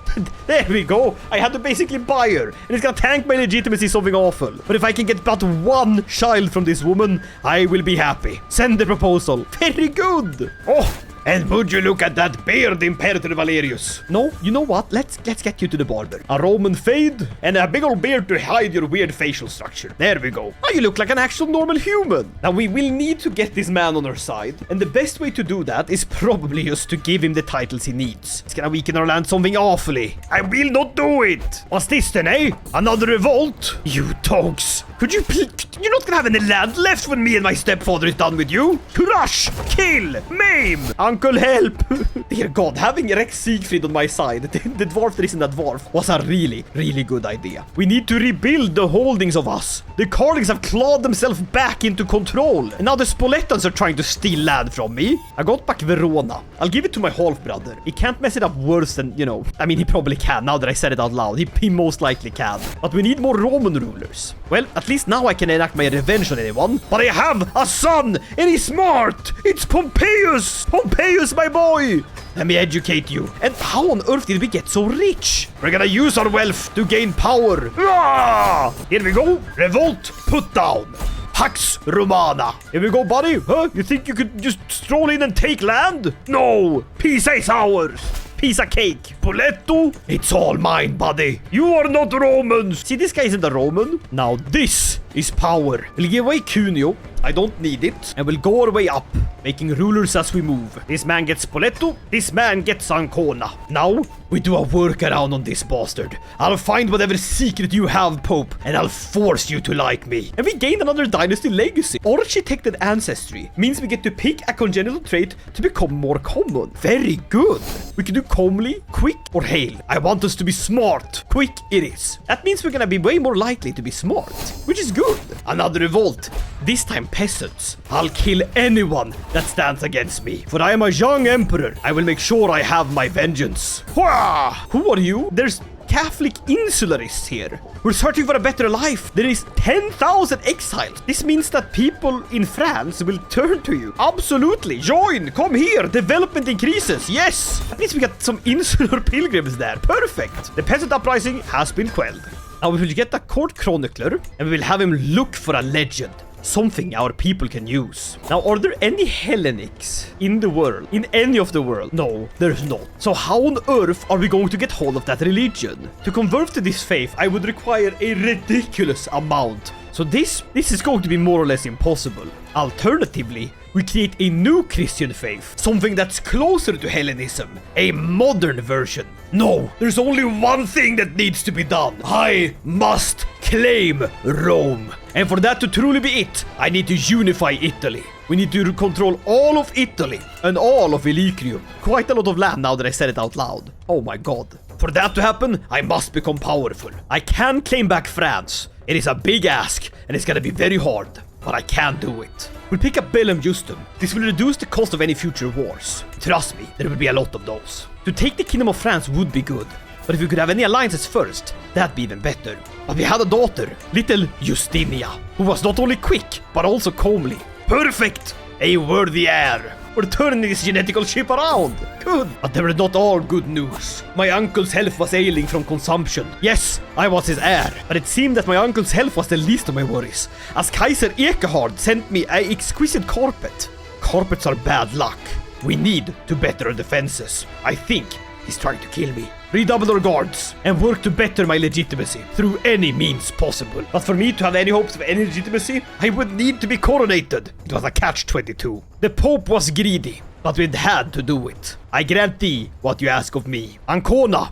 There we go. I had to basically buy her. And it's gonna tank my legitimacy something awful. But if I can get but one child from this woman, I will be happy. Send the proposal. Very good. Oh, and would you look at that beard, Imperator Valerius? No, you know what? Let's get you to the barber. A Roman fade and a big old beard to hide your weird facial structure. There we go. Now you look like an actual normal human. Now we will need to get this man on our side. And the best way to do that is probably just to give him the titles he needs. It's gonna weaken our land something awfully. I will not do it. What's this then, eh? Another revolt? You dogs. Could you please... You're not gonna have any land left when me and my stepfather is done with you. Crush, kill, maim. Uncle, help. Dear God, having Rex Siegfried on my side, the dwarf that isn't a dwarf, was a really, really good idea. We need to rebuild the holdings of us. The Carlings have clawed themselves back into control. And now the Spoletans are trying to steal land from me. I got back Verona. I'll give it to my half-brother. He can't mess it up worse than, you know... I mean, he probably can, now that I said it out loud. He most likely can. But we need more Roman rulers. Well, at least now I can enact my revenge on anyone. But I have a son, and he's smart. It's Pompeius. Pompeius, my boy. Let me educate you. And how on earth did we get so rich? We're gonna use our wealth to gain power. Ah! Here we go. Revolt, put down. Pax Romana. Here we go, buddy. Huh? You think you could just stroll in and take land? No. Pisa is ours. Piece of cake. Poletto, it's all mine, buddy. You are not Romans. See, this guy isn't a Roman. Now, this is power. We'll give away Cuneo. I don't need it. And we'll go our way up, making rulers as we move. This man gets Spoleto. This man gets Ancona. Now, we do a workaround on this bastard. I'll find whatever secret you have, Pope, and I'll force you to like me. And we gain another dynasty legacy. Architected ancestry means we get to pick a congenital trait to become more common. Very good. We can do comely, quick, or hail. I want us to be smart. Quick it is. That means we're gonna be way more likely to be smart, which is good. Another revolt. This time peasants. I'll kill anyone that stands against me. For I am a young emperor. I will make sure I have my vengeance. Hurrah! Who are you? There's Catholic insularists here. We're searching for a better life. There is 10,000 exiles. This means that people in France will turn to you. Absolutely. Join. Come here. Development increases. Yes. At least we got some insular pilgrims there. Perfect. The peasant uprising has been quelled. Now we will get a court chronicler and we will have him look for a legend. Something our people can use. Now, are there any Hellenics in the world? In any of the world? No, there's not. So how on earth are we going to get hold of that religion? To convert to this faith, I would require a ridiculous amount. So this is going to be more or less impossible. Alternatively, we create a new Christian faith. Something that's closer to Hellenism. A modern version. No, there's only one thing that needs to be done. I must claim Rome. And for that to truly be it, I need to unify Italy. We need to control all of Italy and all of Illyricum. Quite a lot of land now that I said it out loud. Oh my god. For that to happen, I must become powerful. I can claim back France. It is a big ask, and it's gonna be very hard. But I can do it. We'll pick up Bellum Justum. This will reduce the cost of any future wars. Trust me, there will be a lot of those. To take the Kingdom of France would be good. But if we could have any alliances first, that'd be even better. But we had a daughter, little Justinia, who was not only quick, but also comely. Perfect! A worthy heir. We're turning this genetical ship around. Good. But they were not all good news. My uncle's health was ailing from consumption. Yes, I was his heir. But it seemed that my uncle's health was the least of my worries, as Kaiser Ekehard sent me an exquisite carpet. Carpets are bad luck. We need to better our defenses. I think he's trying to kill me. redouble our guards, and work to better my legitimacy through any means possible. But for me to have any hopes of any legitimacy, I would need to be coronated. It was a catch-22. The Pope was greedy, but we had to do it. I grant thee what you ask of me. Ancona.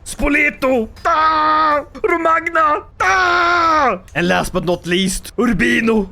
Spoleto. Romagna. And last but not least, Urbino.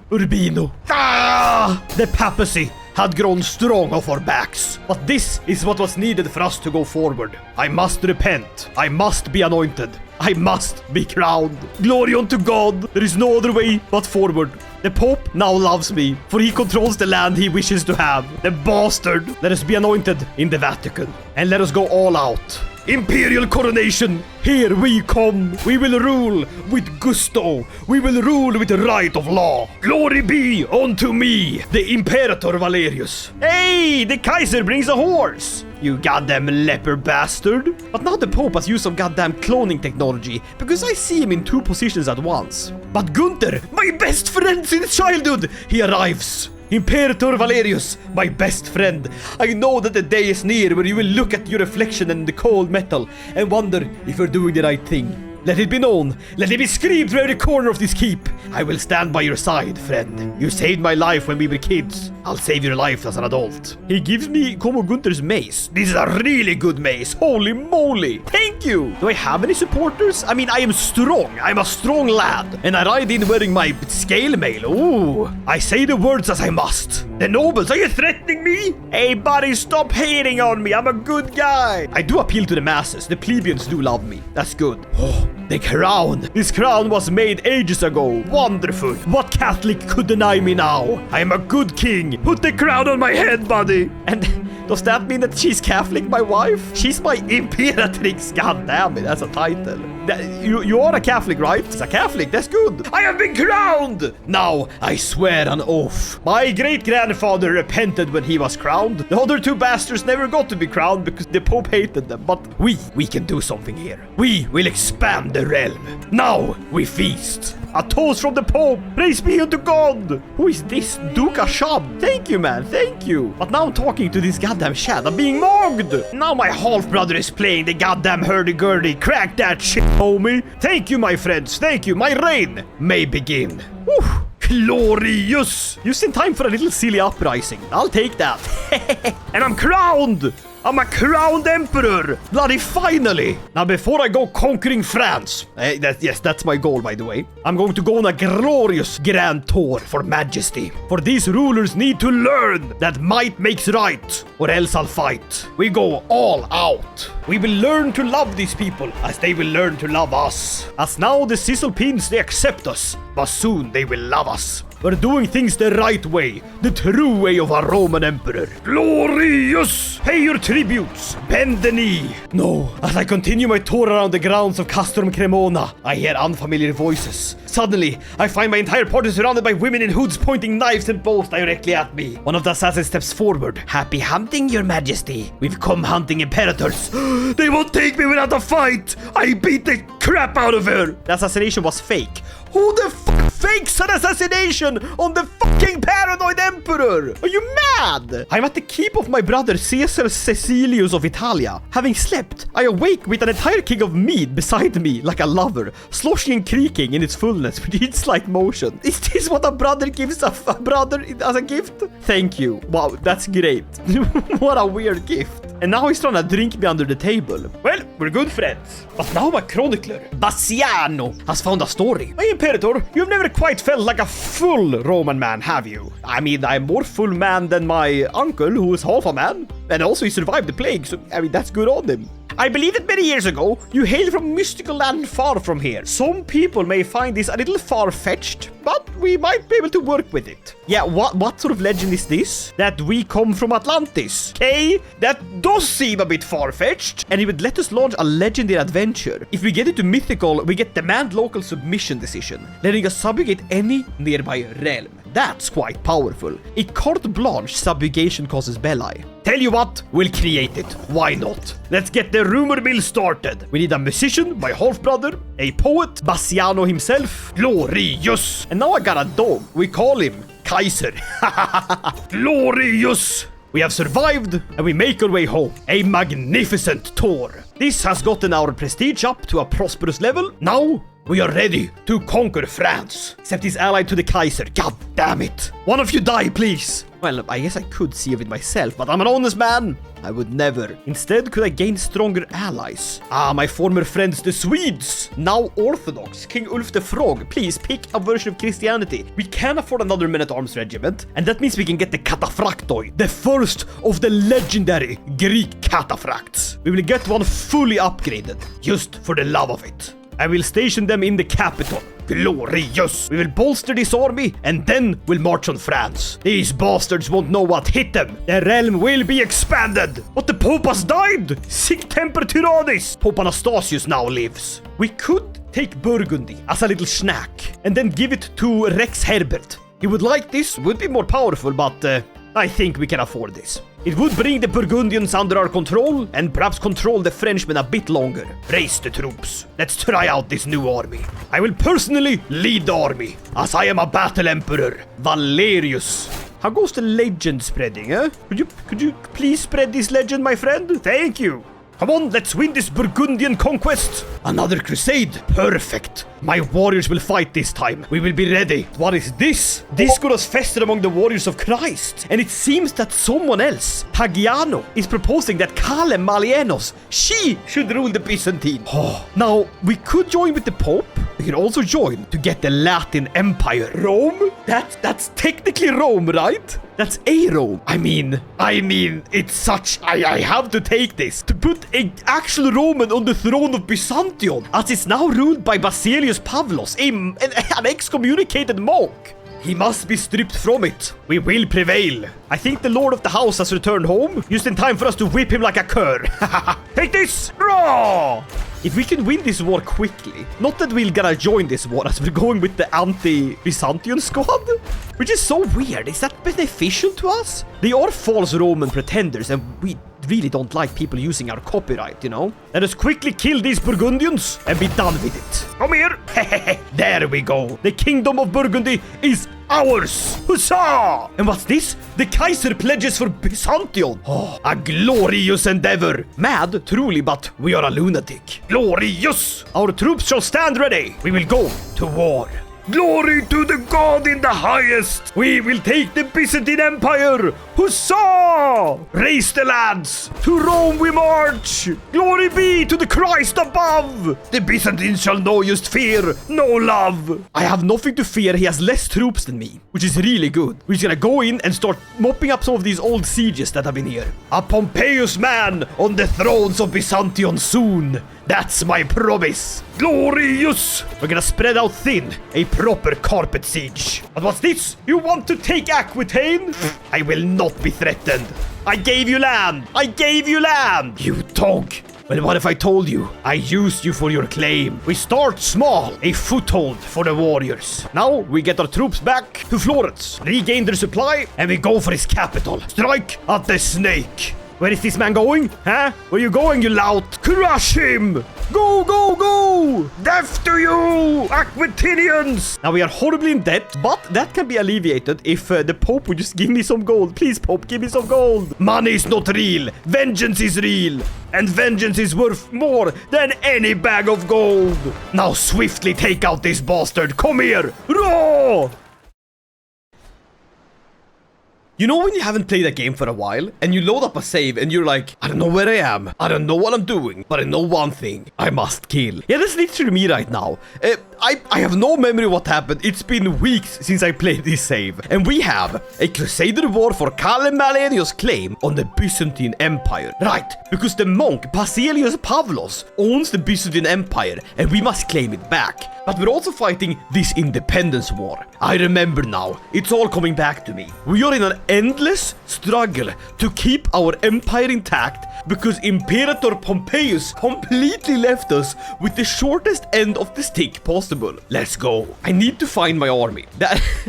The papacy had grown strong off our backs. But this is what was needed for us to go forward. I must repent. I must be anointed. I must be crowned. Glory unto God. There is no other way but forward. The Pope now loves me, for he controls the land he wishes to have. The bastard. Let us be anointed in the Vatican, and let us go all out. Imperial coronation, here we come. We will rule with gusto. We will rule with the right of law. Glory be unto me, the Imperator Valerius. Hey, the Kaiser brings a horse. You goddamn leper bastard. But now the Pope has used some goddamn cloning technology, because I see him in 2 positions at once. But Gunther, my best friend since childhood, he arrives. Imperator Valerius, my best friend, I know that the day is near where you will look at your reflection in the cold metal and wonder if you're doing the right thing. Let it be known, let it be screamed through every corner of this keep. I will stand by your side, friend. You saved my life when we were kids. I'll save your life as an adult. He gives me Como Gunther's mace. This is a really good mace. Holy moly. Thank you. Do I have any supporters? I mean, I am strong. I'm a strong lad. And I ride in wearing my scale mail. Ooh. I say the words as I must. The nobles, are you threatening me? Hey, buddy, stop hating on me. I'm a good guy. I do appeal to the masses. The plebeians do love me. That's good. Oh. The crown! This crown was made ages ago. Wonderful. What Catholic could deny me now? I am a good king. Put the crown on my head, buddy. And does that mean that she's Catholic, my wife? She's my Imperatrix. God damn it, that's a title. You are a Catholic, right? It's a Catholic, that's good. I have been crowned! Now, I swear an oath. My great-grandfather repented when he was crowned. The other 2 bastards never got to be crowned because the Pope hated them. But we can do something here. We will expand the realm. Now, we feast. A toast from the Pope. Praise be unto God. Who is this? Duke Ashab. Thank you, man. Thank you. But now I'm talking to this goddamn chat. I'm being mugged. Now my half-brother is playing the goddamn hurdy-gurdy. Crack that shit, homie. Thank you, my friends. Thank you. My reign may begin. Whew. Glorious. Just in time for a little silly uprising. I'll take that. And I'm crowned. I'm a crowned emperor! Bloody finally! Now before I go conquering France, yes, that's my goal by the way, I'm going to go on a glorious grand tour for majesty. For these rulers need to learn that might makes right, or else I'll fight. We go all out. We will learn to love these people as they will learn to love us. As now the Cisalpines, they accept us, but soon they will love us. We're doing things the right way, the true way of a Roman emperor. Glorious! Pay your tributes, bend the knee. No, as I continue my tour around the grounds of Castrum Cremona, I hear unfamiliar voices. Suddenly, I find my entire party surrounded by women in hoods pointing knives and bows directly at me. One of the assassins steps forward. Happy hunting, your majesty. We've come hunting imperators. They won't take me without a fight. I beat the crap out of her. The assassination was fake. Who the fuck fakes an assassination on the fucking paranoid emperor? Are you mad? I'm at the keep of my brother Caesar Cecilius of Italia. Having slept, I awake with an entire king of mead beside me like a lover, sloshing and creaking in its fullness with each slight motion. Is this what a brother gives a brother as a gift? Thank you. Wow, that's great. What a weird gift. And now he's trying to drink me under the table. Well, we're good friends. But now my chronicler, Bassiano, has found a story. My Imperator, you've never quite felt like a full Roman man, have you? I mean, I'm more full man than my uncle, who is half a man. And also he survived the plague, so, I mean, that's good on him. I believe that many years ago, you hailed from a mystical land far from here. Some people may find this a little far-fetched, but we might be able to work with it. Yeah, what sort of legend is this? That we come from Atlantis. Okay, that does seem a bit far-fetched. And he would let us launch a legendary adventure. If we get into mythical, we get demand local submission decision, letting us subjugate any nearby realm. That's quite powerful. A carte blanche subjugation causes belli. Tell you what, we'll create it. Why not? Let's get the rumor mill started. We need a musician, my half-brother, a poet, Bassiano himself, glorious. And now I got a dog. We call him Kaiser. Glorious. We have survived, and we make our way home. A magnificent tour. This has gotten our prestige up to a prosperous level. Now, we are ready to conquer France. Except he's allied to the Kaiser. God damn it. One of you die, please. Well, I guess I could save it myself, but I'm an honest man. I would never. Instead, could I gain stronger allies? Ah, my former friends, the Swedes. Now Orthodox. King Ulf the Frog. Please pick a version of Christianity. We can afford another men-at-arms regiment, and that means we can get the Cataphractoi, the first of the legendary Greek cataphracts. We will get one fully upgraded, just for the love of it. I will station them in the capital. Glorious! We will bolster this army, and then we'll march on France. These bastards won't know what hit them. Their realm will be expanded. But the Pope has died! Sic temper tyrannis! Pope Anastasius now lives. We could take Burgundy as a little snack, and then give it to Rex Herbert. He would like this, would be more powerful, but I think we can afford this. It would bring the Burgundians under our control, and perhaps control the Frenchmen a bit longer. Raise the troops. Let's try out this new army. I will personally lead the army, as I am a battle emperor, Valerius. How goes the legend spreading, eh? Could you please spread this legend, my friend? Thank you. Come on, let's win this Burgundian conquest. Another crusade. Perfect. My warriors will fight this time. We will be ready. What is this? Discourse fester among the warriors of Christ. And it seems that someone else, Pagiano, is proposing that Kale Malienos, she should rule the Byzantine. Oh. Now, we could join with the Pope. We can also join to get the Latin Empire. Rome? That's technically Rome, right? That's a Rome. I mean, it's such... I have to take this. To put an actual Roman on the throne of Byzantium, as it's now ruled by Basilius Pavlos, an excommunicated monk. He must be stripped from it. We will prevail. I think the Lord of the House has returned home, just in time for us to whip him like a cur. Take this! Raw! If we can win this war quickly, not that we're gonna join this war as we're going with the anti-Byzantium squad, which is so weird. Is that beneficial to us? They are false Roman pretenders, and we really don't like people using our copyright, you know? Let us quickly kill these Burgundians and be done with it. Come here. There we go. The kingdom of Burgundy is ours. Huzzah! And what's this? The Kaiser pledges for Byzantium. Oh, a glorious endeavor. Mad, truly, but we are a lunatic. Glorious! Our troops shall stand ready. We will go to war. Glory to the God in the highest! We will take the Byzantine Empire! Huzzah! Raise the lads! To Rome we march! Glory be to the Christ above! The Byzantines shall know just fear, no love! I have nothing to fear, he has less troops than me, which is really good. We're just gonna go in and start mopping up some of these old sieges that have been here. A Pompeius man on the thrones of Byzantium soon! That's my promise! Glorious! We're gonna spread out thin, a proper carpet siege. But what's this? You want to take Aquitaine? I will not be threatened. I gave you land! I gave you land! You dog! Well, what if I told you? I used you for your claim. We start small, a foothold for the warriors. Now, we get our troops back to Florence, regain their supply, and we go for his capital. Strike at the snake. Where is this man going? Huh? Where you going, you lout? Crush him! Go, go, go! Death to you, Aquitanians! Now, we are horribly in debt, but that can be alleviated if the Pope would just give me some gold. Please, Pope, give me some gold. Money is not real. Vengeance is real. And vengeance is worth more than any bag of gold. Now, swiftly take out this bastard. Come here. Raw! You know when you haven't played a game for a while, and you load up a save, and you're like, I don't know where I am, I don't know what I'm doing, but I know one thing, I must kill. Yeah, that's literally me right now. I have no memory of what happened. It's been weeks since I played this save. And we have a Crusader war for Kale Malenius' claim on the Byzantine Empire. Right, because the monk Basilius Pavlos owns the Byzantine Empire, and we must claim it back. But we're also fighting this independence war. I remember now, it's all coming back to me. We are in an endless struggle to keep our empire intact because Imperator Pompeius completely left us with the shortest end of the stick possible. Let's go. I need to find my army.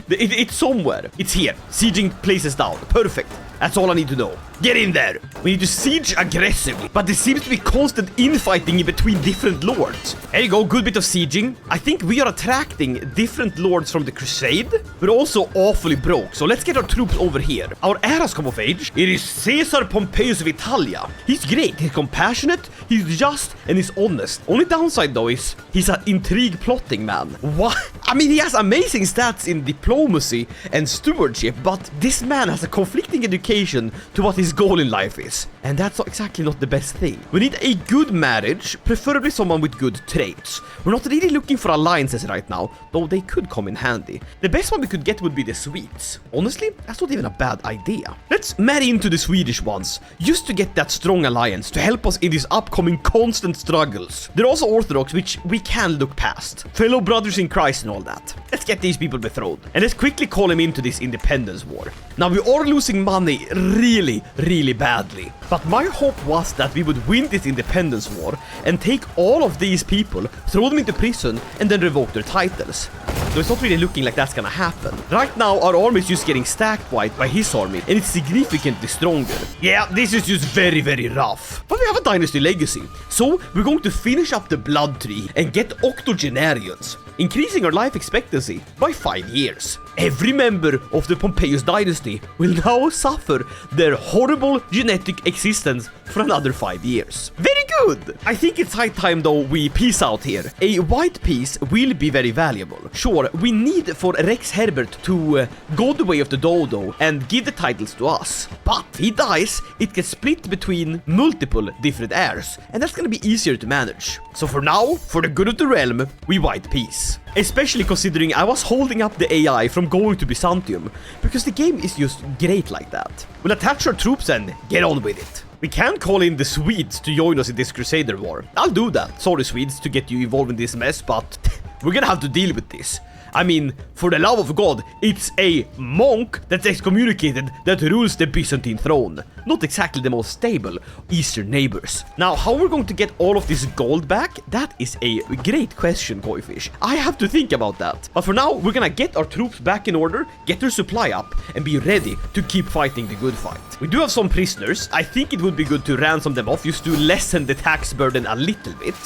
It's somewhere. It's here. Sieging places down. Perfect. That's all I need to know. Get in there. We need to siege aggressively, but there seems to be constant infighting in between different lords. There you go, good bit of sieging. I think we are attracting different lords from the Crusade. We're also awfully broke, so let's get our troops over here. Our heir has come of age. It is Caesar Pompeius of Italia. He's great, he's compassionate, he's just, and he's honest. Only downside though is he's an intrigue plotting man. What? I mean, he has amazing stats in diplomacy and stewardship, but this man has a conflicting education to what his goal in life is. And that's exactly not the best thing. We need a good marriage, preferably someone with good traits. We're not really looking for alliances right now, though they could come in handy. The best one we could get would be the Swedes. Honestly, that's not even a bad idea. Let's marry into the Swedish ones, just to get that strong alliance to help us in these upcoming constant struggles. They're also Orthodox, which we can look past. Fellow brothers in Christ and all that. Let's get these people betrothed. And let's quickly call him into this independence war. Now, we are losing money really badly. But my hope was that we would win this independence war and take all of these people, throw them into prison, and then revoke their titles. So it's not really looking like that's gonna happen. Right now, our army is just getting stacked white by his army, and it's significantly stronger. Yeah, this is just very rough. But we have a dynasty legacy, so we're going to finish up the blood tree and get octogenarians, increasing our life expectancy by 5 years. Every member of the Pompeius dynasty will now suffer their horrible genetic existence for another 5 years. Very good! I think it's high time though we peace out here. A white peace will be very valuable. Sure, we need for Rex Herbert to go the way of the dodo and give the titles to us. But if he dies, it gets split between multiple different heirs, and that's gonna be easier to manage. So for now, for the good of the realm, we white peace. Especially considering I was holding up the AI from going to Byzantium, because the game is just great like that. We'll attach our troops and get on with it. We can call in the Swedes to join us in this Crusader war. I'll do that. Sorry, Swedes, to get you involved in this mess, but we're gonna have to deal with this. I mean, for the love of God, it's a monk that's excommunicated that rules the Byzantine throne. Not exactly the most stable Eastern neighbors. Now, how we're going to get all of this gold back? That is a great question, Koifish. I have to think about that. But for now, we're gonna get our troops back in order, get their supply up, and be ready to keep fighting the good fight. We do have some prisoners. I think it would be good to ransom them off just to lessen the tax burden a little bit.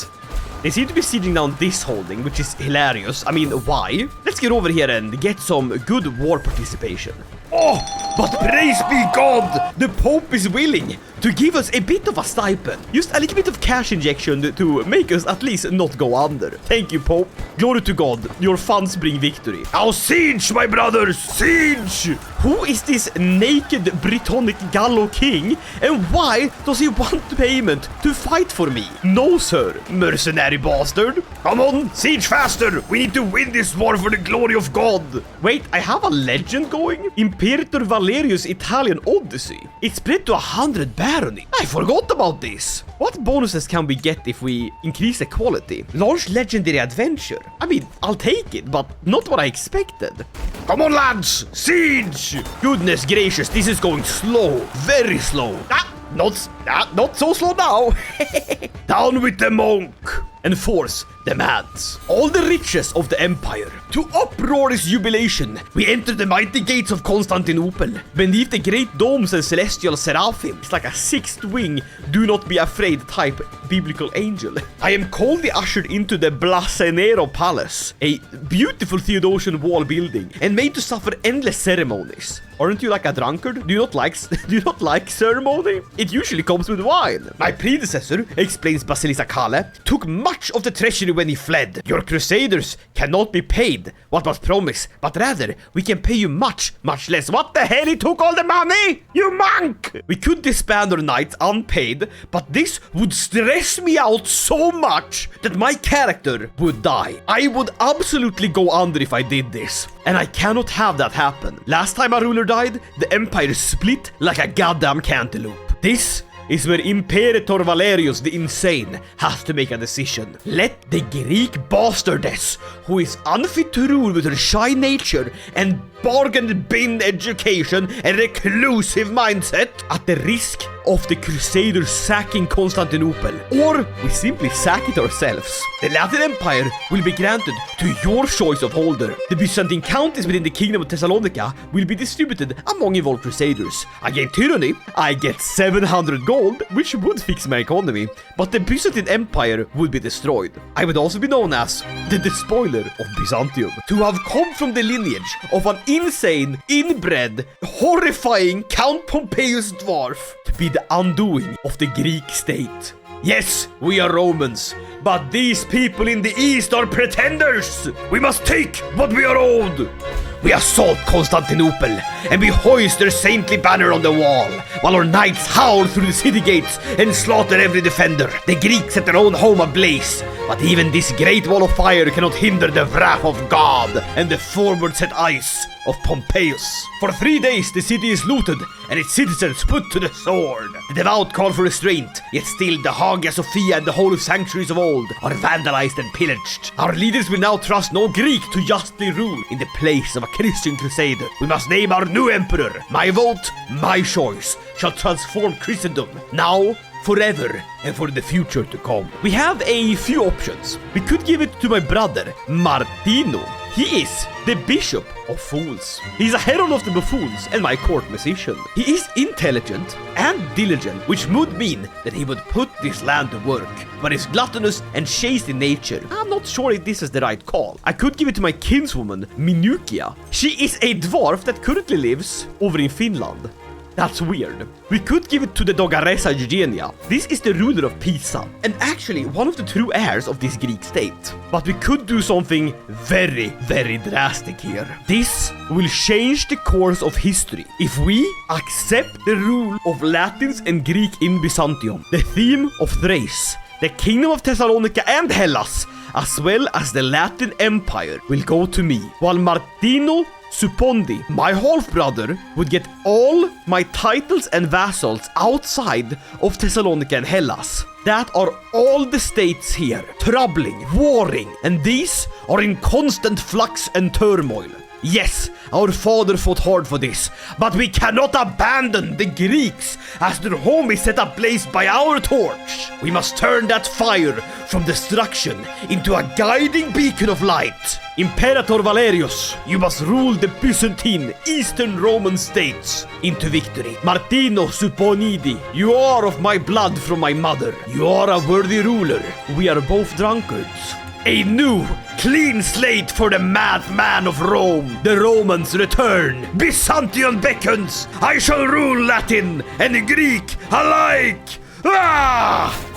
They seem to be sieging down this holding, which is hilarious. I mean, why? Let's get over here and get some good war participation. Oh, but praise be God, the Pope is willing to give us a bit of a stipend. Just a little bit of cash injection to make us at least not go under. Thank you, Pope. Glory to God, your funds bring victory. Now siege, my brothers, siege! Who is this naked Brittonic Gallo king, and why does he want payment to fight for me? No, sir, mercenary bastard. Come on, siege faster. We need to win this war for the glory of God. Wait, I have a legend going? Imperator Valerius' Italian Odyssey. It's spread to 100 barony. I forgot about this. What bonuses can we get if we increase the quality? Large legendary adventure. I mean, I'll take it, but not what I expected. Come on, lads, siege! Goodness gracious, this is going slow, very slow. Not so slow now. Down with the monk. Enforce demands all the riches of the empire. To uproarious jubilation, we enter the mighty gates of Constantinople. Beneath the great domes and celestial seraphim, it's like a sixth wing, do not be afraid type biblical angel. I am coldly ushered into the Blasenero Palace, a beautiful Theodosian wall building, and made to suffer endless ceremonies. Aren't you like a drunkard? Do you not like ceremony? It usually comes with wine. My predecessor, explains Basilisa Kale, took much of the treasury when he fled. Your crusaders cannot be paid what was promised, but rather we can pay you much less. What the hell? He took all the money? You monk! We could disband our knights unpaid, but this would stress me out so much that my character would die. I would absolutely go under if I did this, and I cannot have that happen. Last time a ruler died, the empire split like a goddamn cantaloupe. This is where Imperator Valerius the Insane has to make a decision. Let the Greek bastardess, who is unfit to rule with her shy nature and bargain bin education and reclusive mindset, at the risk of the Crusaders sacking Constantinople, or we simply sack it ourselves. The Latin Empire will be granted to your choice of holder. The Byzantine counties within the Kingdom of Thessalonica will be distributed among involved Crusaders. I gain tyranny, I get 700 gold, which would fix my economy, but the Byzantine Empire would be destroyed. I would also be known as the despoiler of Byzantium. To have come from the lineage of an insane, inbred, horrifying Count Pompeius dwarf to be the undoing of the Greek state. Yes, we are Romans, but these people in the east are pretenders. We must take what we are owed. We assault Constantinople, and we hoist their saintly banner on the wall, while our knights howl through the city gates and slaughter every defender. The Greeks set their own home ablaze, but even this great wall of fire cannot hinder the wrath of God and the forward set eyes of Pompeius. For 3 days the city is looted, and its citizens put to the sword. The devout call for restraint, yet still the Hagia Sophia and the holy sanctuaries of old are vandalized and pillaged. Our leaders will now trust no Greek to justly rule in the place of a Christian crusader. We must name our new emperor. My vote, my choice, shall transform Christendom, now, forever, and for the future to come. We have a few options. We could give it to my brother, Martino. He is the Bishop of Fools. He's a herald of the buffoons and my court musician. He is intelligent and diligent, which would mean that he would put this land to work, but is gluttonous and chaste in nature. I'm not sure if this is the right call. I could give it to my kinswoman, Minukia. She is a dwarf that currently lives over in Finland. That's weird. We could give it to the Dogaressa Eugenia. This is the ruler of Pisa, and actually one of the true heirs of this Greek state. But we could do something very, very drastic here. This will change the course of history if we accept the rule of Latins and Greek in Byzantium, the theme of Thrace, the Kingdom of Thessalonica and Hellas, as well as the Latin Empire will go to me, while Martino Suppondi, my half-brother, would get all my titles and vassals outside of Thessalonica and Hellas. That are all the states here, troubling, warring, and these are in constant flux and turmoil. Yes, our father fought hard for this, but we cannot abandon the Greeks as their home is set ablaze by our torch. We must turn that fire from destruction into a guiding beacon of light. Imperator Valerius, you must rule the Byzantine Eastern Roman states into victory. Martino Supponidi, you are of my blood from my mother. You are a worthy ruler. We are both drunkards. A new, clean slate for the madman of Rome. The Romans return. Byzantium beckons. I shall rule Latin and Greek alike. Ah!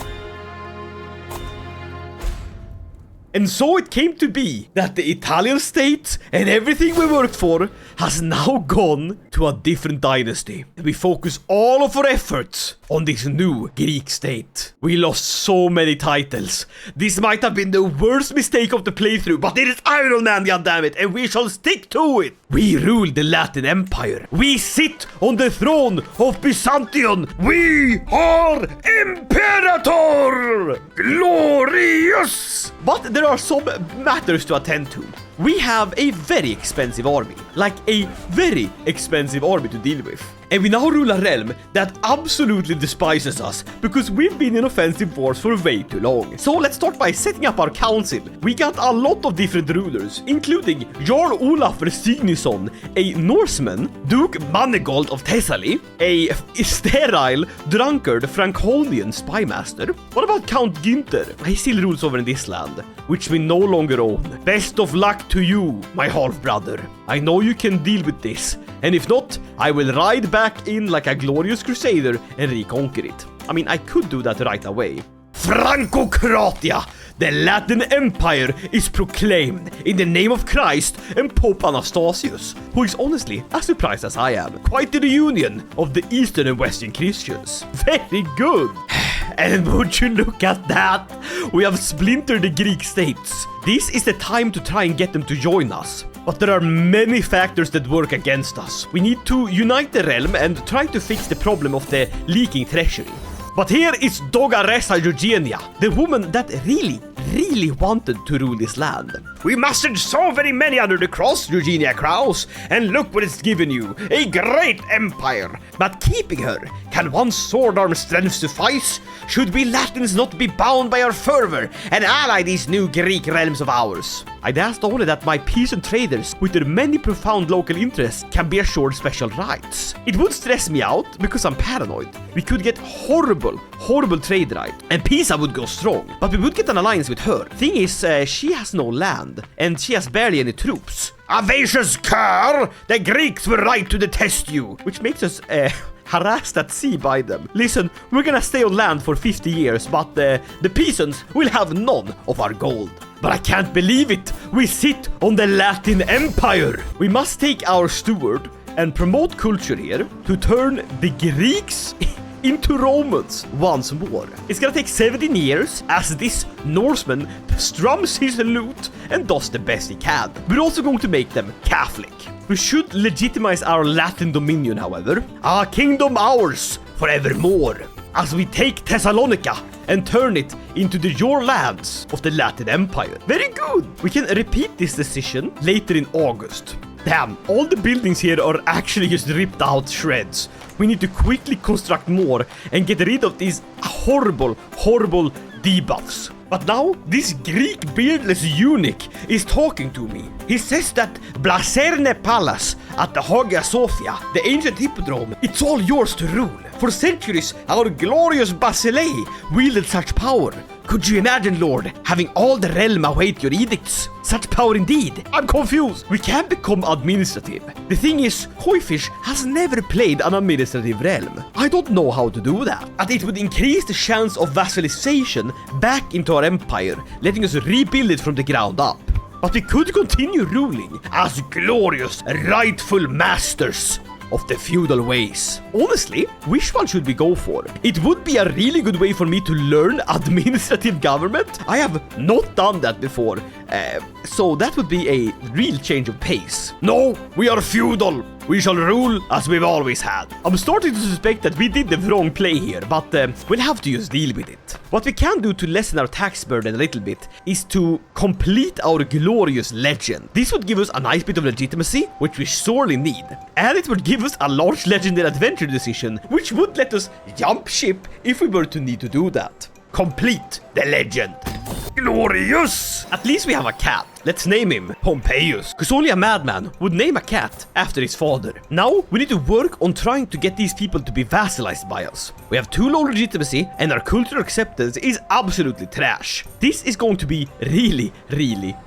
And so it came to be that the Italian state and everything we worked for has now gone to a different dynasty. We focus all of our efforts on this new Greek state. We lost so many titles. This might have been the worst mistake of the playthrough, but it is Iron Man, goddammit, and we shall stick to it. We rule the Latin Empire. We sit on the throne of Byzantium. We are Imperator! Glorious! But there are some matters to attend to. We have a very expensive army, like a very expensive army to deal with. And we now rule a realm that absolutely despises us because we've been in offensive wars for way too long. So let's start by setting up our council. We got a lot of different rulers, including Jarl Olaf Signisson, a Norseman, Duke Manigold of Thessaly, a sterile, drunkard Franconian spymaster. What about Count Günther? He still rules over in this land, which we no longer own. Best of luck to you, my half-brother. I know you can deal with this, and if not, I will ride back in like a glorious crusader and reconquer it. I mean, I could do that right away. Francocratia! The Latin Empire is proclaimed in the name of Christ and Pope Anastasius, who is honestly as surprised as I am. Quite the reunion of the Eastern and Western Christians. Very good! And would you look at that? We have splintered the Greek states. This is the time to try and get them to join us. But there are many factors that work against us. We need to unite the realm and try to fix the problem of the leaking treasury. But here is Dogaressa Eugenia, the woman that really wanted to rule this land. We mustered so very many under the cross, Eugenia Kraus, and look what it's given you, a great empire. But keeping her, can one sword arm strength suffice? Should we Latins not be bound by our fervor and ally these new Greek realms of ours? I'd asked only that my peasant traders, with their many profound local interests, can be assured special rights. It would stress me out because I'm paranoid. We could get horrible trade right, and Pisa would go strong, but we would get an alliance with her. Thing is, she has no land, and she has barely any troops. Avacious cur! The Greeks were right to detest you! Which makes us, harassed at sea by them. Listen, we're gonna stay on land for 50 years, but the peasants will have none of our gold. But I can't believe it! We sit on the Latin Empire! We must take our steward and promote culture here to turn the Greeks into Romans once more. It's gonna take 17 years as this Norseman strums his lute and does the best he can. We're also going to make them Catholic. We should legitimize our Latin dominion, however. Our kingdom ours forevermore, as we take Thessalonica and turn it into the your lands of the Latin Empire. Very good! We can repeat this decision later in August. Damn, all the buildings here are actually just ripped out shreds. We need to quickly construct more and get rid of these horrible debuffs. But now, this Greek beardless eunuch is talking to me. He says that Blaserne Palace at the Hagia Sophia, the ancient hippodrome, it's all yours to rule. For centuries, our glorious basileia wielded such power. Could you imagine, Lord, having all the realm await your edicts? Such power indeed. I'm confused. We can't become administrative. The thing is, Koifish has never played an administrative realm. I don't know how to do that. And it would increase the chance of vassalization back into our empire, letting us rebuild it from the ground up. But we could continue ruling as glorious, rightful masters of the feudal ways. Honestly, which one should we go for? It would be a really good way for me to learn administrative government. I have not done that before, so that would be a real change of pace. No, we are feudal. We shall rule as we've always had. I'm starting to suspect that we did the wrong play here, but we'll have to just deal with it. What we can do to lessen our tax burden a little bit is to complete our glorious legend. This would give us a nice bit of legitimacy, which we sorely need. And it would give us a large legendary adventure decision, which would let us jump ship if we were to need to do that. Complete the legend. Glorious! At least we have a cat. Let's name him Pompeius, because only a madman would name a cat after his father. Now, we need to work on trying to get these people to be vassalized by us. We have too low legitimacy, and our cultural acceptance is absolutely trash. This is going to be really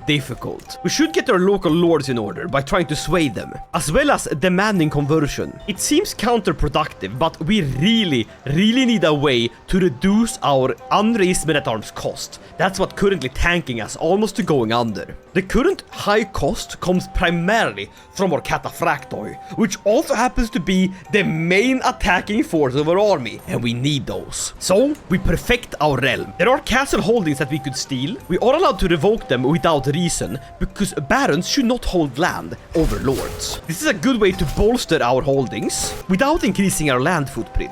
difficult. We should get our local lords in order by trying to sway them, as well as demanding conversion. It seems counterproductive, but we really need a way to reduce our unraised men-at-arms cost. That's what currently tanking us almost to going under. The current high cost comes primarily from our cataphractoi, which also happens to be the main attacking force of our army, and we need those. So, we perfect our realm. There are castle holdings that we could steal. We are allowed to revoke them without reason, because barons should not hold land over lords. This is a good way to bolster our holdings without increasing our land footprint.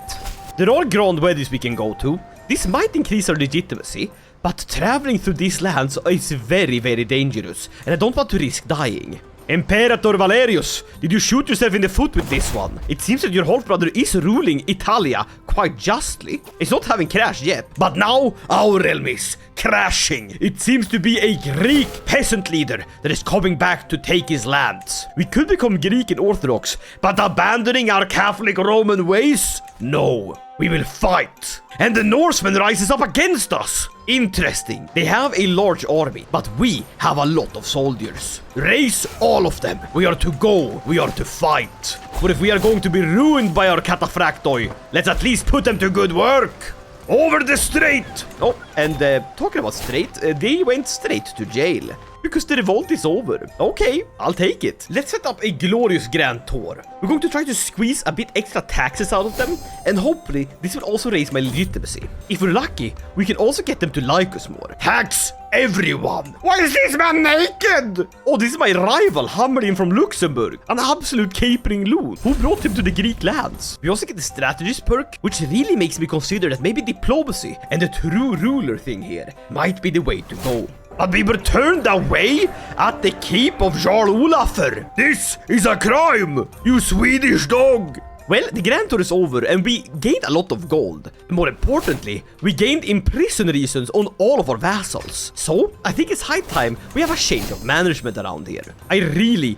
There are grand weddings we can go to. This might increase our legitimacy, but traveling through these lands is very dangerous, and I don't want to risk dying. Imperator Valerius, did you shoot yourself in the foot with this one? It seems that your half-brother is ruling Italia quite justly. It's not having crashed yet, but now our realm is crashing. It seems to be a Greek peasant leader that is coming back to take his lands. We could become Greek and Orthodox, but abandoning our Catholic Roman ways? No. We will fight. And the Norseman rises up against us. Interesting. They have a large army, but we have a lot of soldiers. Raise all of them. We are to go. We are to fight. For if we are going to be ruined by our cataphractoi, let's at least put them to good work. Over the strait. Oh, and talking about strait, they went straight to jail. Because the revolt is over. Okay, I'll take it. Let's set up a glorious grand tour. We're going to try to squeeze a bit extra taxes out of them, and hopefully this will also raise my legitimacy. If we're lucky, we can also get them to like us more. Tax everyone! Why is this man naked? Oh, this is my rival, Hammerin from Luxembourg. An absolute capering loon. Who brought him to the Greek lands? We also get the strategist perk, which really makes me consider that maybe diplomacy and the true ruler thing here might be the way to go. but we were turned away at the keep of Jarl Olafur. This is a crime, you Swedish dog. Well, the Grand Tour is over and we gained a lot of gold. More importantly, we gained imprison reasons on all of our vassals. So, I think it's high time we have a change of management around here. I really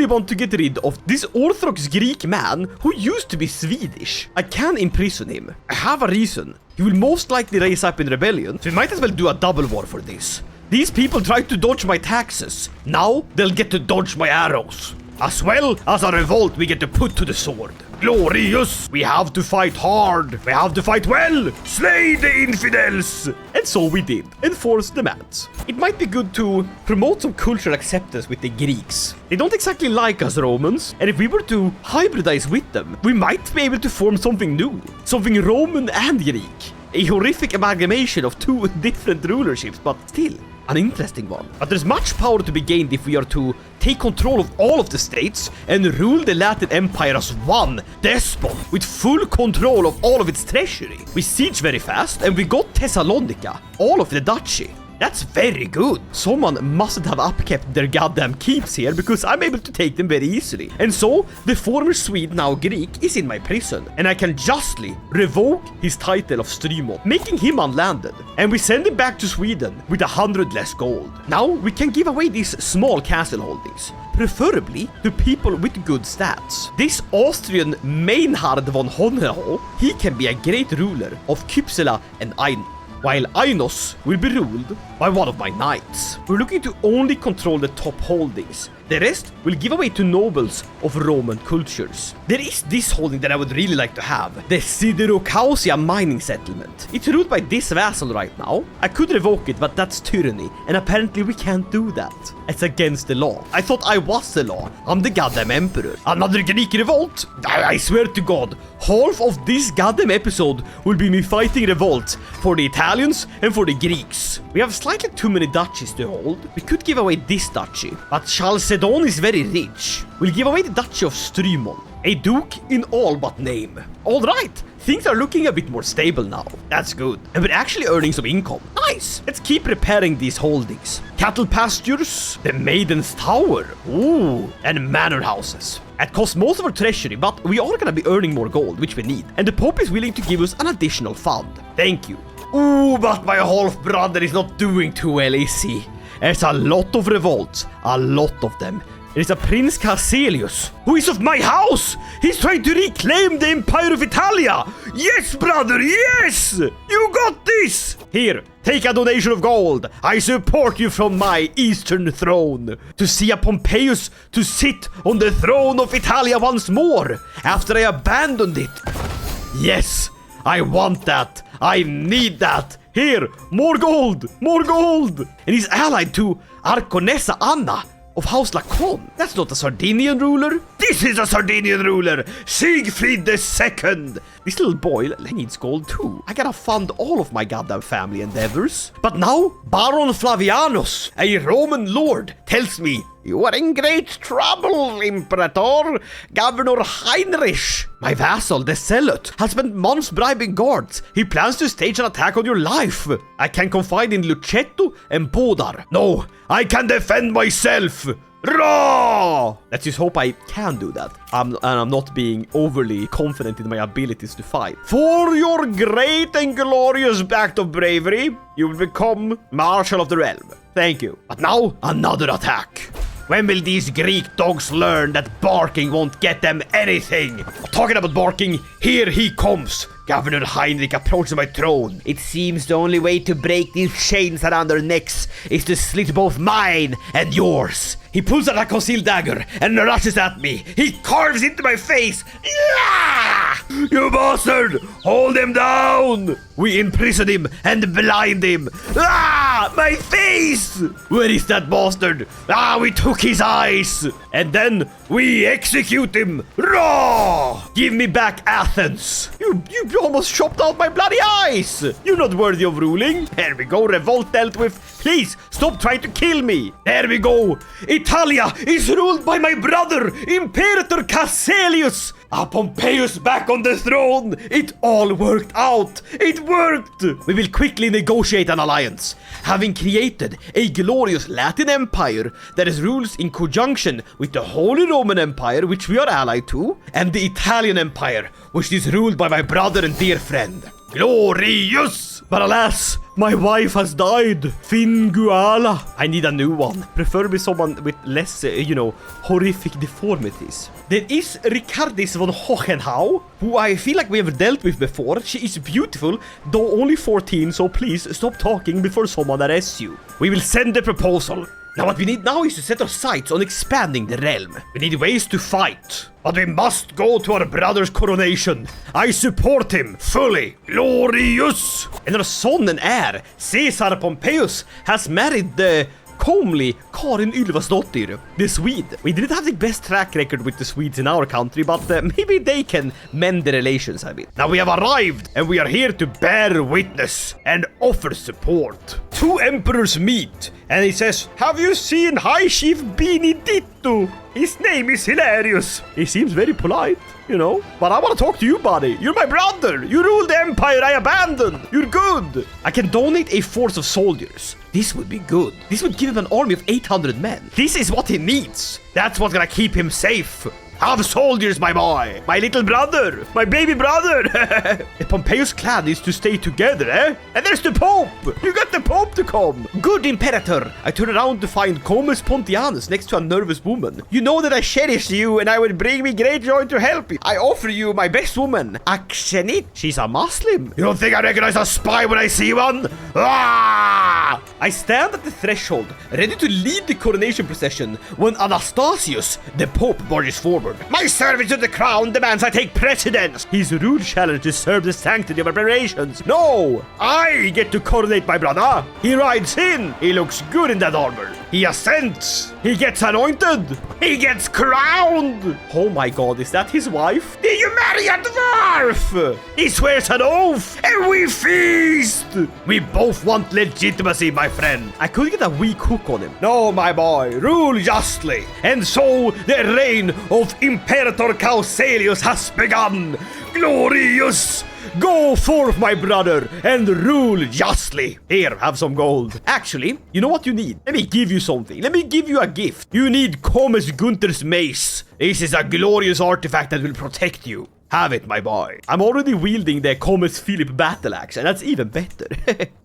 want to get rid of this Orthodox Greek man who used to be Swedish. I can imprison him. I have a reason. He will most likely raise up in rebellion, so we might as well do a double war for this. These people tried to dodge my taxes. Now, they'll get to dodge my arrows. As well as a revolt we get to put to the sword. Glorious! We have to fight hard. We have to fight well. Slay the infidels! And so we did. Enforce demands. It might be good to promote some cultural acceptance with the Greeks. They don't exactly like us Romans, and if we were to hybridize with them, we might be able to form something new. Something Roman and Greek. A horrific amalgamation of two different rulerships, but still an interesting one. But there's much power to be gained if we are to take control of all of the states and rule the Latin Empire as one despot with full control of all of its treasury. We siege very fast and we got Thessalonica, all of the duchy. That's very good. Someone mustn't have upkept their goddamn keeps here because I'm able to take them very easily. And so, the former Swede, now Greek, is in my prison. And I can justly revoke his title of Strymon, making him unlanded. And we send him back to Sweden with 100 less gold. Now, we can give away these small castle holdings, preferably to people with good stats. This Austrian Meinhard von Hohenlohe, he can be a great ruler of Kypsela and Ain, while Ainos will be ruled by one of my knights. We're looking to only control the top holdings. The rest will give away to nobles of Roman cultures. There is this holding that I would really like to have. The Siderokausia mining settlement. It's ruled by this vassal right now. I could revoke it, but that's tyranny. And apparently we can't do that. It's against the law. I thought I was the law. I'm the goddamn emperor. Another Greek revolt? I swear to God, half of this goddamn episode will be me fighting revolt for the Italians and for the Greeks. We have slightly too many duchies to hold. We could give away this duchy, but Chalcedon is very rich. We'll give away the duchy of Strymon, a duke in all but name. Alright, things are looking a bit more stable now. That's good. And we're actually earning some income. Nice! Let's keep repairing these holdings. Cattle pastures, the Maiden's Tower, ooh, and manor houses. It costs most of our treasury, but we are gonna be earning more gold, which we need. And the Pope is willing to give us an additional fund. Thank you. Ooh, but my half-brother is not doing too well, is he? There's a lot of revolts, a lot of them. There's a Prince Caecilius, who is of my house! He's trying to reclaim the Empire of Italia! Yes, brother, yes! You got this! Here, take a donation of gold. I support you from my eastern throne. To see a Pompeius to sit on the throne of Italia once more, after I abandoned it. Yes, I want that. I need that. Here, more gold, more gold. And he's allied to Arconessa Anna of House Lacon. That's not a Sardinian ruler. This is a Sardinian ruler, Siegfried II. This little boy needs gold too. I gotta fund all of my goddamn family endeavors. But now, Baron Flavianus, a Roman lord, tells me, you are in great trouble, Imperator. Governor Heinrich, my vassal, the Zealot, has spent months bribing guards. He plans to stage an attack on your life. I can confide in Lucetto and Bodar. No, I can defend myself. Raw! Let's just hope I can do that. And I'm not being overly confident in my abilities to fight. For your great and glorious act of bravery, you will become Marshal of the Realm. Thank you. But now, another attack. When will these Greek dogs learn that barking won't get them anything? Talking about barking, here he comes. Governor Heinrich approaches my throne. It seems the only way to break these chains around their necks is to slit both mine and yours. He pulls out a concealed dagger and rushes at me. He carves into my face. Yeah! You bastard! Hold him down! We imprison him and blind him. Ah! My face! Where is that bastard? Ah, we took his eyes! And then we execute him. Raw! Give me back Athens. You almost chopped out my bloody eyes. You're not worthy of ruling. There we go, revolt dealt with. Please, stop trying to kill me. There we go. Italia is ruled by my brother, Imperator Caecilius. Pompeius back on the throne. It all worked out. It worked. We will quickly negotiate an alliance, having created a glorious Latin empire that is rules in conjunction with the Holy Roman Empire, which we are allied to, and the Italian Empire, which is ruled by my brother and dear friend. Glorious! But alas, my wife has died. Finguala. I need a new one. Preferably someone with less, horrific deformities. There is Ricardis von Hohenhau, who I feel like we have dealt with before. She is beautiful, though only 14, so please stop talking before someone arrests you. We will send a proposal. Now what we need now is to set our sights on expanding the realm. We need ways to fight. But we must go to our brother's coronation. I support him fully. Glorious! And our son and heir, Caesar Pompeius, has married the comely Karin Ylvasdottir, the Swede. We didn't have the best track record with the Swedes in our country, but maybe they can mend the relations a bit. Now we have arrived, and we are here to bear witness and offer support. Two emperors meet, and he says, "Have you seen High Chief Benedetto? His name is hilarious." He seems very polite, but I want to talk to you, buddy. You're my brother. You rule the empire I abandoned. You're good. I can donate a force of soldiers. This would be good. This would give him an army of 800 men. This is what he needs. That's what's gonna keep him safe. Have soldiers, my boy. My little brother. My baby brother. The Pompeius clan is to stay together, eh? And there's the Pope. You got the Pope to come. Good Imperator. I turn around to find Comus Pontianus next to a nervous woman. You know that I cherish you and I would bring me great joy to help you. I offer you my best woman, Aksenit. She's a Muslim. You don't think I recognize a spy when I see one? Ah! I stand at the threshold, ready to lead the coronation procession when Anastasius, the Pope, barges forward. My service to the crown demands I take precedence. His rude challenge disturbs the sanctity of our preparations. No, I get to coronate my brother. He rides in. He looks good in that armor. He ascends. He gets anointed. He gets crowned. Oh my god, is that his wife? Did you marry a dwarf? He swears an oath and we feast. We both want legitimacy, my friend. I could get a weak hook on him. No, my boy, rule justly. And so the reign of Imperator Caecilius has begun. Glorious! Go forth, my brother, and rule justly. Here, have some gold. Actually, you know what you need? Let me give you something. Let me give you a gift. You need Comus Gunther's mace. This is a glorious artifact that will protect you. Have it, my boy. I'm already wielding the Comus Philip battle axe, and that's even better.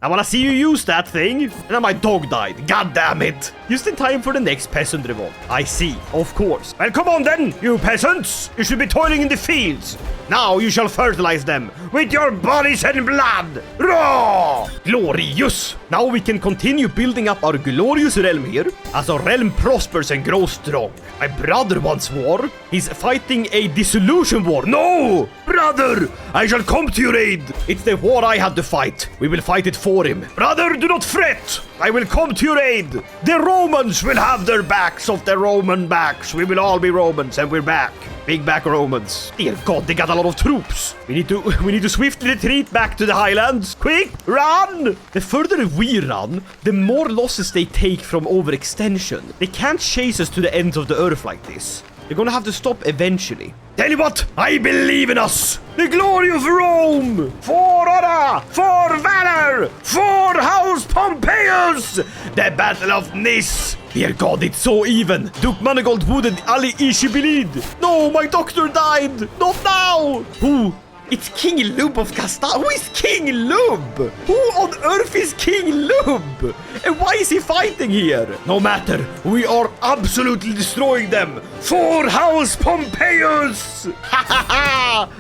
I wanna see you use that thing. And then my dog died. God damn it. Just in time for the next peasant revolt. I see, of course. Well, come on then, you peasants. You should be toiling in the fields. Now you shall fertilize them with your bodies and blood. Raw! Glorious! Now we can continue building up our glorious realm here as our realm prospers and grows strong. My brother wants war. He's fighting a dissolution war. No! Brother! I shall come to your aid. It's the war I had to fight. We will fight it for him. Brother, do not fret. I will come to your aid. The Romans will have their backs off their Roman backs. We will all be Romans and we're back. Big back Romans. Dear God, they got a lot of troops. We need to swiftly retreat back to the highlands. Quick, run! The further we run, the more losses they take from overextension. They can't chase us to the ends of the earth like this. They're gonna have to stop eventually. Tell you what, I believe in us. The glory of Rome. For honor, for valor, for House Pompeius. The Battle of Nice. Dear God, it's so even. Duke Manigold wouldn't Ali Ishibilid. No, my doctor died. Not now. Who? It's King Lub of Castile. Who is King Lub? Who on earth is King Lub? And why is he fighting here? No matter. We are absolutely destroying them. For House Pompeius.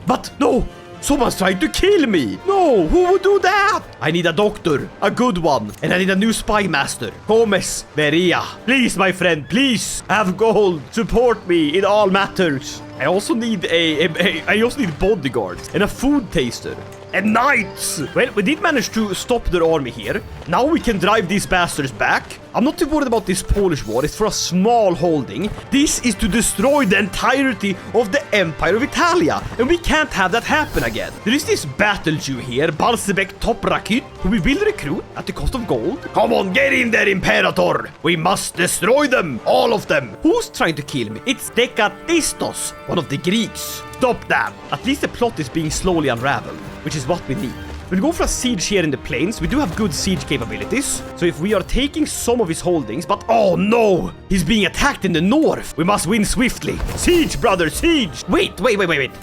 But no. Someone's trying to kill me. No, who would do that? I need a doctor, a good one, and I need a new spy master. Comes Beria. Please, my friend, please have gold. Support me in all matters. I also need I also need bodyguards and a food taster. and knights. Well, we did manage to stop their army here. Now we can drive these bastards back. I'm not too worried about this Polish war. It's for a small holding. This is to destroy the entirety of the Empire of Italia, and we can't have that happen again. There is this battle Jew here, Balsebek Toprakit, who we will recruit at the cost of gold. Come on, get in there, Imperator. We must destroy them, all of them. Who's trying to kill me? It's Dekatistos, one of the Greeks. Stop that. At least the plot is being slowly unraveled, which is what we need. We'll go for a siege here in the plains. We do have good siege capabilities. So if we are taking some of his holdings, but oh no! He's being attacked in the north. We must win swiftly. Siege, brother, siege! Wait.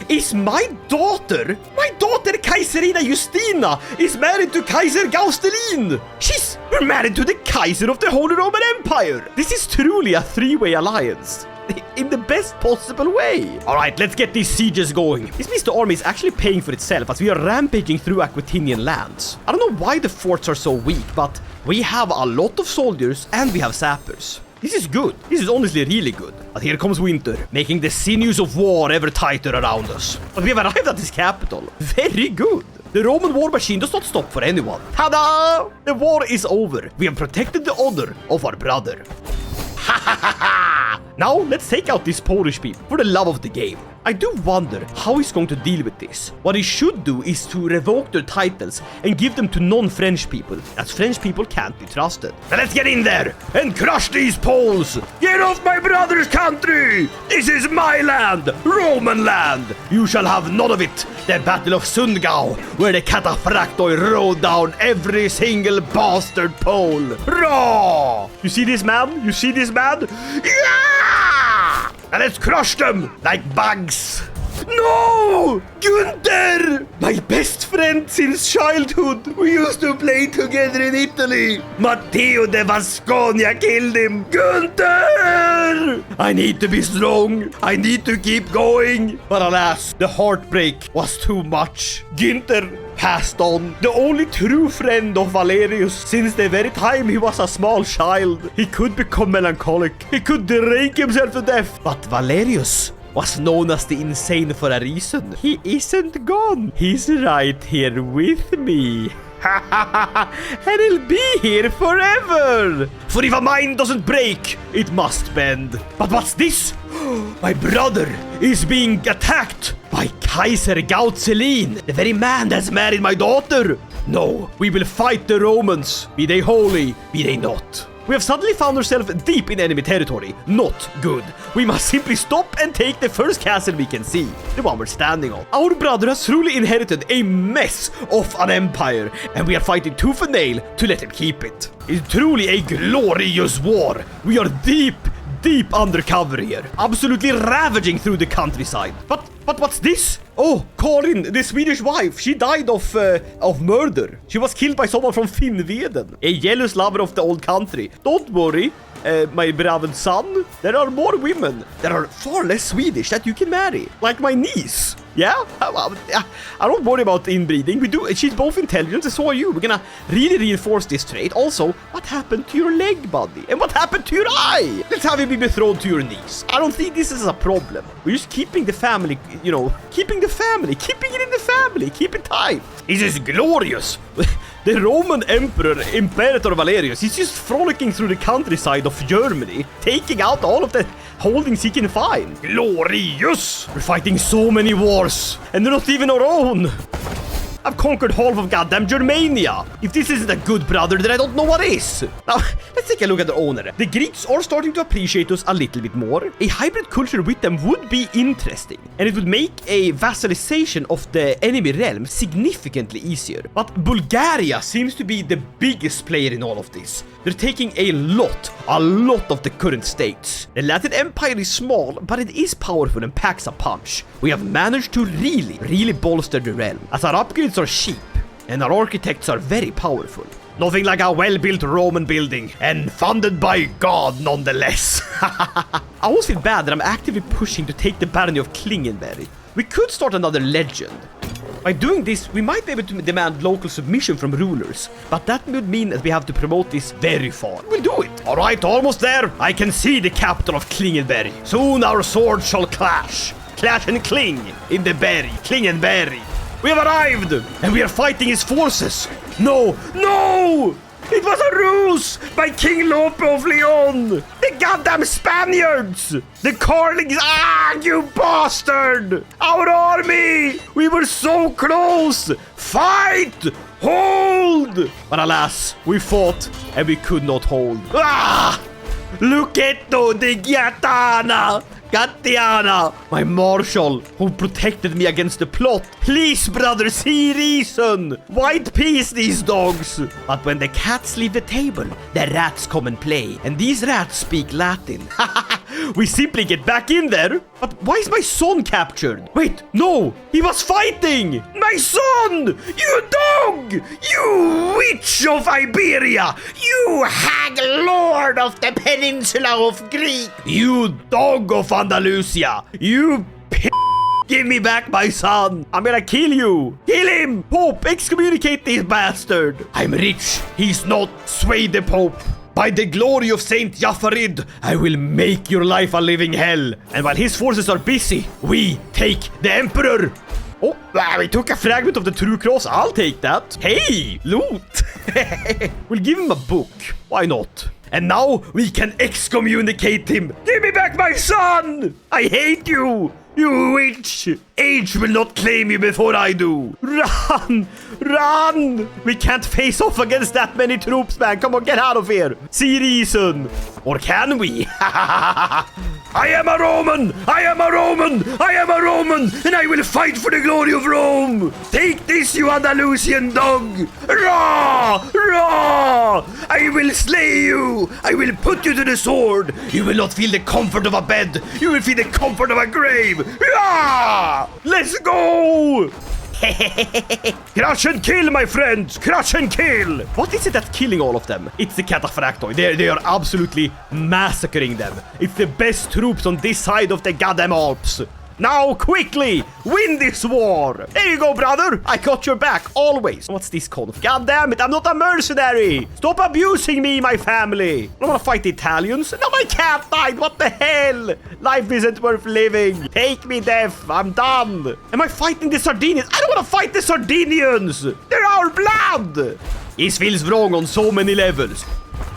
Is my daughter Kaiserina Justina is married to Kaiser Gaustelin? We're married to the Kaiser of the Holy Roman Empire. This is truly a three-way alliance. In the best possible way. Alright, let's get these sieges going. This means the army is actually paying for itself as we are rampaging through Aquitanian lands. I don't know why the forts are so weak, but we have a lot of soldiers and we have sappers. This is good. This is honestly really good. But here comes winter, making the sinews of war ever tighter around us. But we have arrived at this capital. Very good. The Roman war machine does not stop for anyone. Tada! The war is over. We have protected the honor of our brother. Ha ha ha ha! Now, let's take out these Polish people for the love of the game. I do wonder how he's going to deal with this. What he should do is to revoke their titles and give them to non-French people, as French people can't be trusted. Now let's get in there and crush these Poles! Get off my brother's country! This is my land, Roman land! You shall have none of it! The Battle of Sundgau, where the cataphractoi rode down every single bastard Pole. Raw! You see this man? You see this man? Yeah! And let's crush them like bugs. No! Gunther! My best friend since childhood. We used to play together in Italy. Matteo de Vasconia killed him. Gunther! I need to be strong. I need to keep going. But alas, the heartbreak was too much. Gunther passed on. The only true friend of Valerius since the very time he was a small child. He could become melancholic. He could drink himself to death. But Valerius was known as the insane for a reason. He isn't gone. He's right here with me. And he'll be here forever. For if a mind doesn't break, it must bend. But what's this? My brother is being attacked by Kaiser Gautzelin, the very man that's married my daughter. No, we will fight the Romans, be they holy, be they not. We have suddenly found ourselves deep in enemy territory. Not good. We must simply stop and take the first castle we can see, the one we're standing on. Our brother has truly inherited a mess of an empire, and we are fighting tooth and nail to let him keep it. It's truly a glorious war. We are deep undercover here, absolutely ravaging through the countryside. But what's this? Oh, Karin, the Swedish wife. She died of murder. She was killed by someone from Finnveden, a jealous lover of the old country. Don't worry, my beloved son. There are more women that are far less Swedish that you can marry, like my niece. Yeah, I don't worry about inbreeding. She's both intelligent, and so are you. We're gonna really reinforce this trait. Also, what happened to your leg, buddy? And what happened to your eye? Let's have you be betrothed to your niece. I don't think this is a problem. We're just keeping the family, keeping it in the family, keep it tight. This is glorious. The Roman Emperor, Imperator Valerius, he's just frolicking through the countryside of Germany, taking out all of the holdings he can find. Glorious! We're fighting so many wars, and they're not even our own. I've conquered half of goddamn Germania. If this isn't a good brother, then I don't know what is. Now, let's take a look at the owner. The Greeks are starting to appreciate us a little bit more. A hybrid culture with them would be interesting, and it would make a vassalization of the enemy realm significantly easier. But Bulgaria seems to be the biggest player in all of this. They're taking a lot of the current states. The Latin Empire is small, but it is powerful and packs a punch. We have managed to really bolster the realm, as our upgrades are cheap, and our architects are very powerful. Nothing like a well-built Roman building, and funded by God nonetheless. I always feel bad that I'm actively pushing to take the barony of Klingenberg. We could start another legend. By doing this, we might be able to demand local submission from rulers, but that would mean that we have to promote this very far. We'll do it. All right, almost there. I can see the capital of Klingenberg. Soon our swords shall clash. Clash and cling in the berry, Klingenberg. We have arrived! And we are fighting his forces! No! No! It was a ruse by King Lope of Leon! The goddamn Spaniards! The Carlings! Ah, you bastard! Our army! We were so close! Fight! Hold! But alas, we fought and we could not hold. Ah! Lucchetto di Gatiana, my marshal, who protected me against the plot. Please, brother, see reason. White peace, these dogs. But when the cats leave the table, the rats come and play. And these rats speak Latin. We simply get back in there. But why is my son captured? Wait, no, he was fighting. My son, you dog, you witch of Iberia, you hag lord of the peninsula of Greece, you dog of Andalusia, you give me back my son. I'm gonna kill you. Kill him. Pope, excommunicate this bastard. I'm rich. He's not. Sway the Pope. By the glory of Saint Jafarid, I will make your life a living hell. And while his forces are busy, we take the Emperor. Oh, we took a fragment of the True Cross. I'll take that. Hey, loot. We'll give him a book. Why not? And now we can excommunicate him. Give me back my son. I hate you. You witch! Age will not claim you before I do! Run! Run! We can't face off against that many troops, man! Come on, get out of here! See reason! Or can we? I am a Roman! I am a Roman! I am a Roman! And I will fight for the glory of Rome! Take this, you Andalusian dog! Raw! Raw! I will slay you! I will put you to the sword! You will not feel the comfort of a bed! You will feel the comfort of a grave! Ah! Let's go! Crush and kill, my friends! Crush and kill! What is it that's killing all of them? It's the cataphractoi. They are absolutely massacring them. It's the best troops on this side of the goddamn Alps. Now, quickly, win this war. There you go, brother. I got your back, always. What's this called? God damn it, I'm not a mercenary. Stop abusing me, my family. I don't want to fight the Italians. No, my cat died. What the hell? Life isn't worth living. Take me, death. I'm done. Am I fighting the Sardinians? I don't want to fight the Sardinians. They're our blood. This feels wrong on so many levels.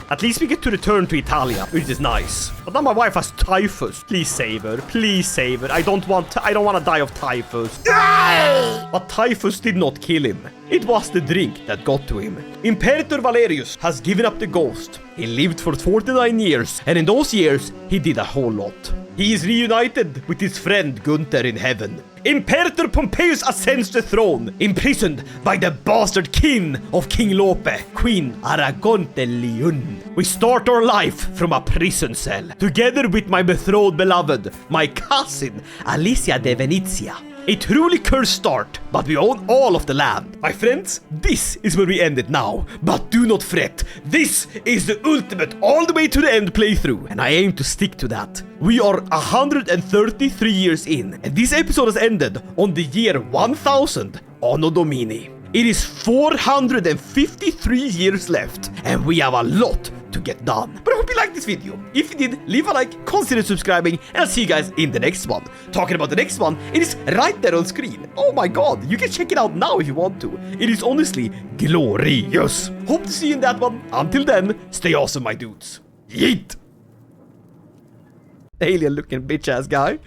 At least we get to return to Italia, which is nice. But now my wife has typhus. Please save her. Please save her. I don't want to die of typhus. But typhus did not kill him. It was the drink that got to him. Imperator Valerius has given up the ghost. He lived for 49 years, and in those years, he did a whole lot. He is reunited with his friend Gunther in heaven. Imperator Pompeius ascends the throne, imprisoned by the bastard kin of King Lope, Queen Aragonte Leon. We start our life from a prison cell, together with my betrothed beloved, my cousin Alicia de Venezia. A truly cursed start, but we own all of the land. My friends, this is where we end it now. But do not fret. This is the ultimate all the way to the end playthrough, and I aim to stick to that. We are 133 years in, and this episode has ended on the year 1000 Anno Domini. It is 453 years left, and we have a lot to get done. But I hope you liked this video. If you did, leave a like, consider subscribing, and I'll see you guys in the next one. Talking about the next one, it is right there on screen. Oh my god, you can check it out now if you want to. It is honestly glorious. Hope to see you in that one. Until then, stay awesome, my dudes. Yeet! Alien looking bitch ass guy.